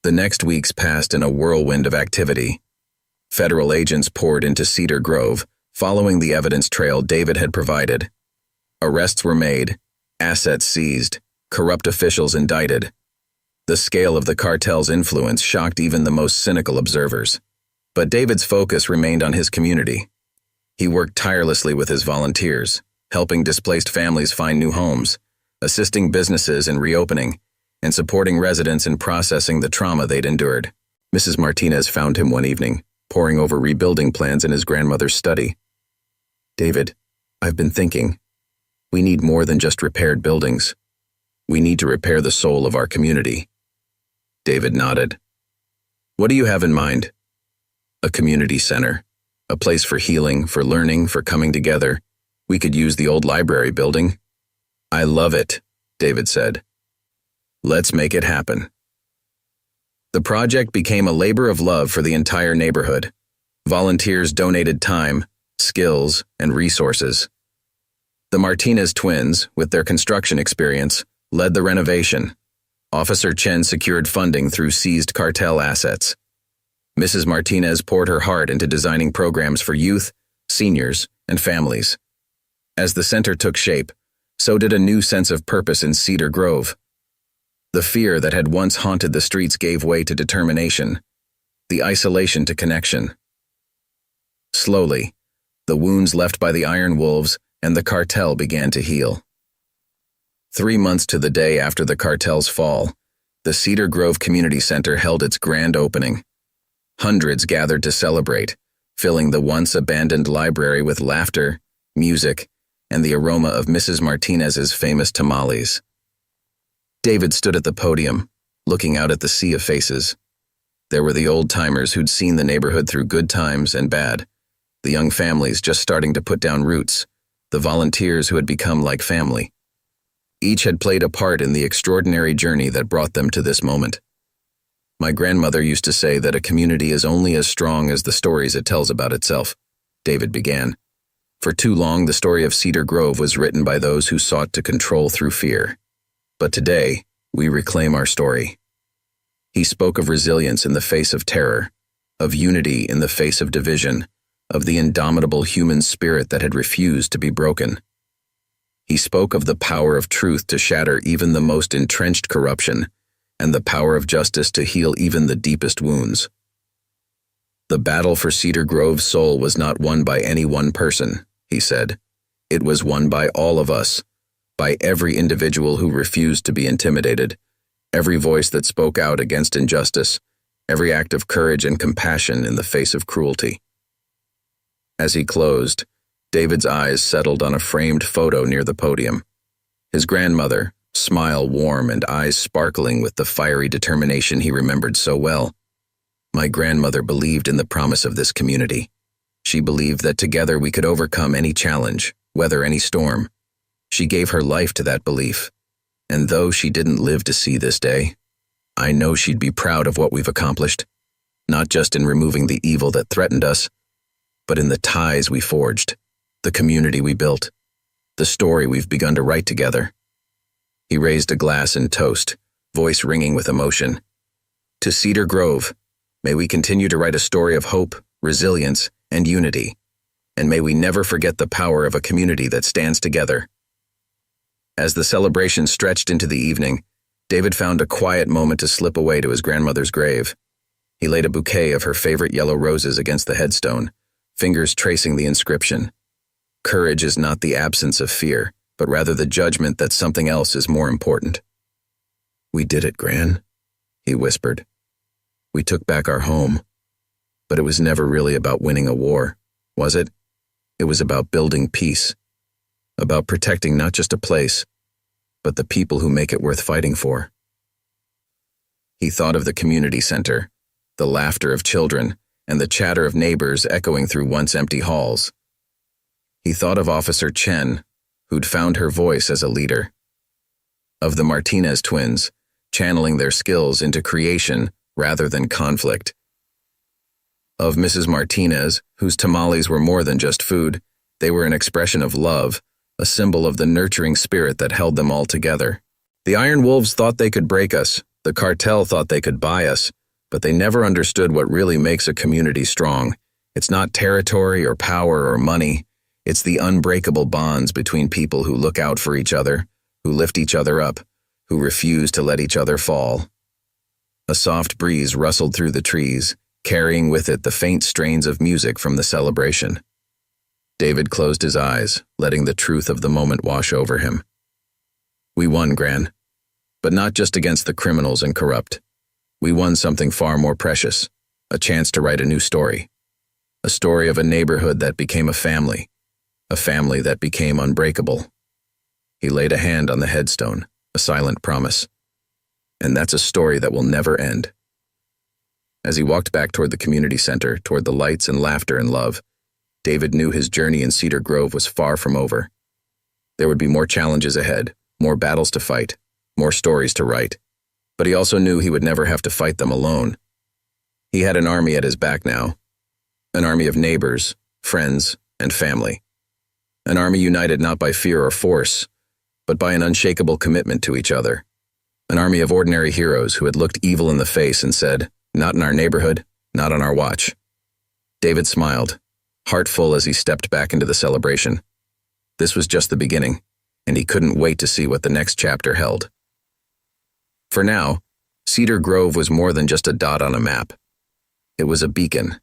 The next weeks passed in a whirlwind of activity. Federal agents poured into Cedar Grove, following the evidence trail David had provided. Arrests were made, assets seized, corrupt officials indicted. The scale of the cartel's influence shocked even the most cynical observers. But David's focus remained on his community. He worked tirelessly with his volunteers, helping displaced families find new homes, assisting businesses in reopening, and supporting residents in processing the trauma they'd endured. Mrs. Martinez found him one evening, poring over rebuilding plans in his grandmother's study. David, I've been thinking. We need more than just repaired buildings. We need to repair the soul of our community. David nodded. What do you have in mind? A community center. A place for healing, for learning, for coming together. We could use the old library building. I love it, David said. Let's make it happen. The project became a labor of love for the entire neighborhood. Volunteers donated time, skills, and resources. The Martinez twins, with their construction experience, led the renovation. Officer Chen secured funding through seized cartel assets. Mrs. Martinez poured her heart into designing programs for youth, seniors, and families. As the center took shape, so did a new sense of purpose in Cedar Grove. The fear that had once haunted the streets gave way to determination, the isolation to connection. Slowly, the wounds left by the Iron Wolves and the cartel began to heal. 3 months to the day after the cartel's fall, the Cedar Grove Community Center held its grand opening. Hundreds gathered to celebrate, filling the once abandoned library with laughter, music, and the aroma of Mrs. Martinez's famous tamales. David stood at the podium, looking out at the sea of faces. There were the old-timers who'd seen the neighborhood through good times and bad, the young families just starting to put down roots, the volunteers who had become like family. Each had played a part in the extraordinary journey that brought them to this moment. My grandmother used to say that a community is only as strong as the stories it tells about itself, David began. For too long, the story of Cedar Grove was written by those who sought to control through fear. But today, we reclaim our story. He spoke of resilience in the face of terror, of unity in the face of division, of the indomitable human spirit that had refused to be broken. He spoke of the power of truth to shatter even the most entrenched corruption, and the power of justice to heal even the deepest wounds. The battle for Cedar Grove's soul was not won by any one person, he said. It was won by all of us, by every individual who refused to be intimidated, every voice that spoke out against injustice, every act of courage and compassion in the face of cruelty. As he closed, David's eyes settled on a framed photo near the podium. His grandmother, smile warm and eyes sparkling with the fiery determination he remembered so well. My grandmother believed in the promise of this community. She believed that together we could overcome any challenge, weather any storm. She gave her life to that belief. And though she didn't live to see this day, I know she'd be proud of what we've accomplished, not just in removing the evil that threatened us, but in the ties we forged, the community we built, the story we've begun to write together. He raised a glass in toast, voice ringing with emotion. To Cedar Grove, may we continue to write a story of hope, resilience, and unity, and may we never forget the power of a community that stands together. As the celebration stretched into the evening, David found a quiet moment to slip away to his grandmother's grave. He laid a bouquet of her favorite yellow roses against the headstone, fingers tracing the inscription. Courage is not the absence of fear, but rather the judgment that something else is more important. We did it, Gran, he whispered. We took back our home. But it was never really about winning a war, was it? It was about building peace, about protecting not just a place, but the people who make it worth fighting for. He thought of the community center, the laughter of children, and the chatter of neighbors echoing through once empty halls. He thought of Officer Chen, who'd found her voice as a leader. Of the Martinez twins, channeling their skills into creation rather than conflict. Of Mrs. Martinez, whose tamales were more than just food, they were an expression of love, a symbol of the nurturing spirit that held them all together. The Iron Wolves thought they could break us, the cartel thought they could buy us, but they never understood what really makes a community strong. It's not territory or power or money. It's the unbreakable bonds between people who look out for each other, who lift each other up, who refuse to let each other fall. A soft breeze rustled through the trees, carrying with it the faint strains of music from the celebration. David closed his eyes, letting the truth of the moment wash over him. We won, Gran, but not just against the criminals and corrupt. We won something far more precious, a chance to write a new story. A story of a neighborhood that became a family that became unbreakable. He laid a hand on the headstone, a silent promise. And that's a story that will never end. As he walked back toward the community center, toward the lights and laughter and love, David knew his journey in Cedar Grove was far from over. There would be more challenges ahead, more battles to fight, more stories to write. But he also knew he would never have to fight them alone. He had an army at his back now, an army of neighbors, friends, and family. An army united not by fear or force, but by an unshakable commitment to each other. An army of ordinary heroes who had looked evil in the face and said, "Not in our neighborhood, not on our watch." David smiled, heart full as he stepped back into the celebration. This was just the beginning, and he couldn't wait to see what the next chapter held. For now, Cedar Grove was more than just a dot on a map. It was a beacon,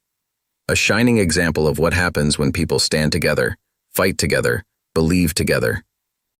a shining example of what happens when people stand together, fight together, believe together,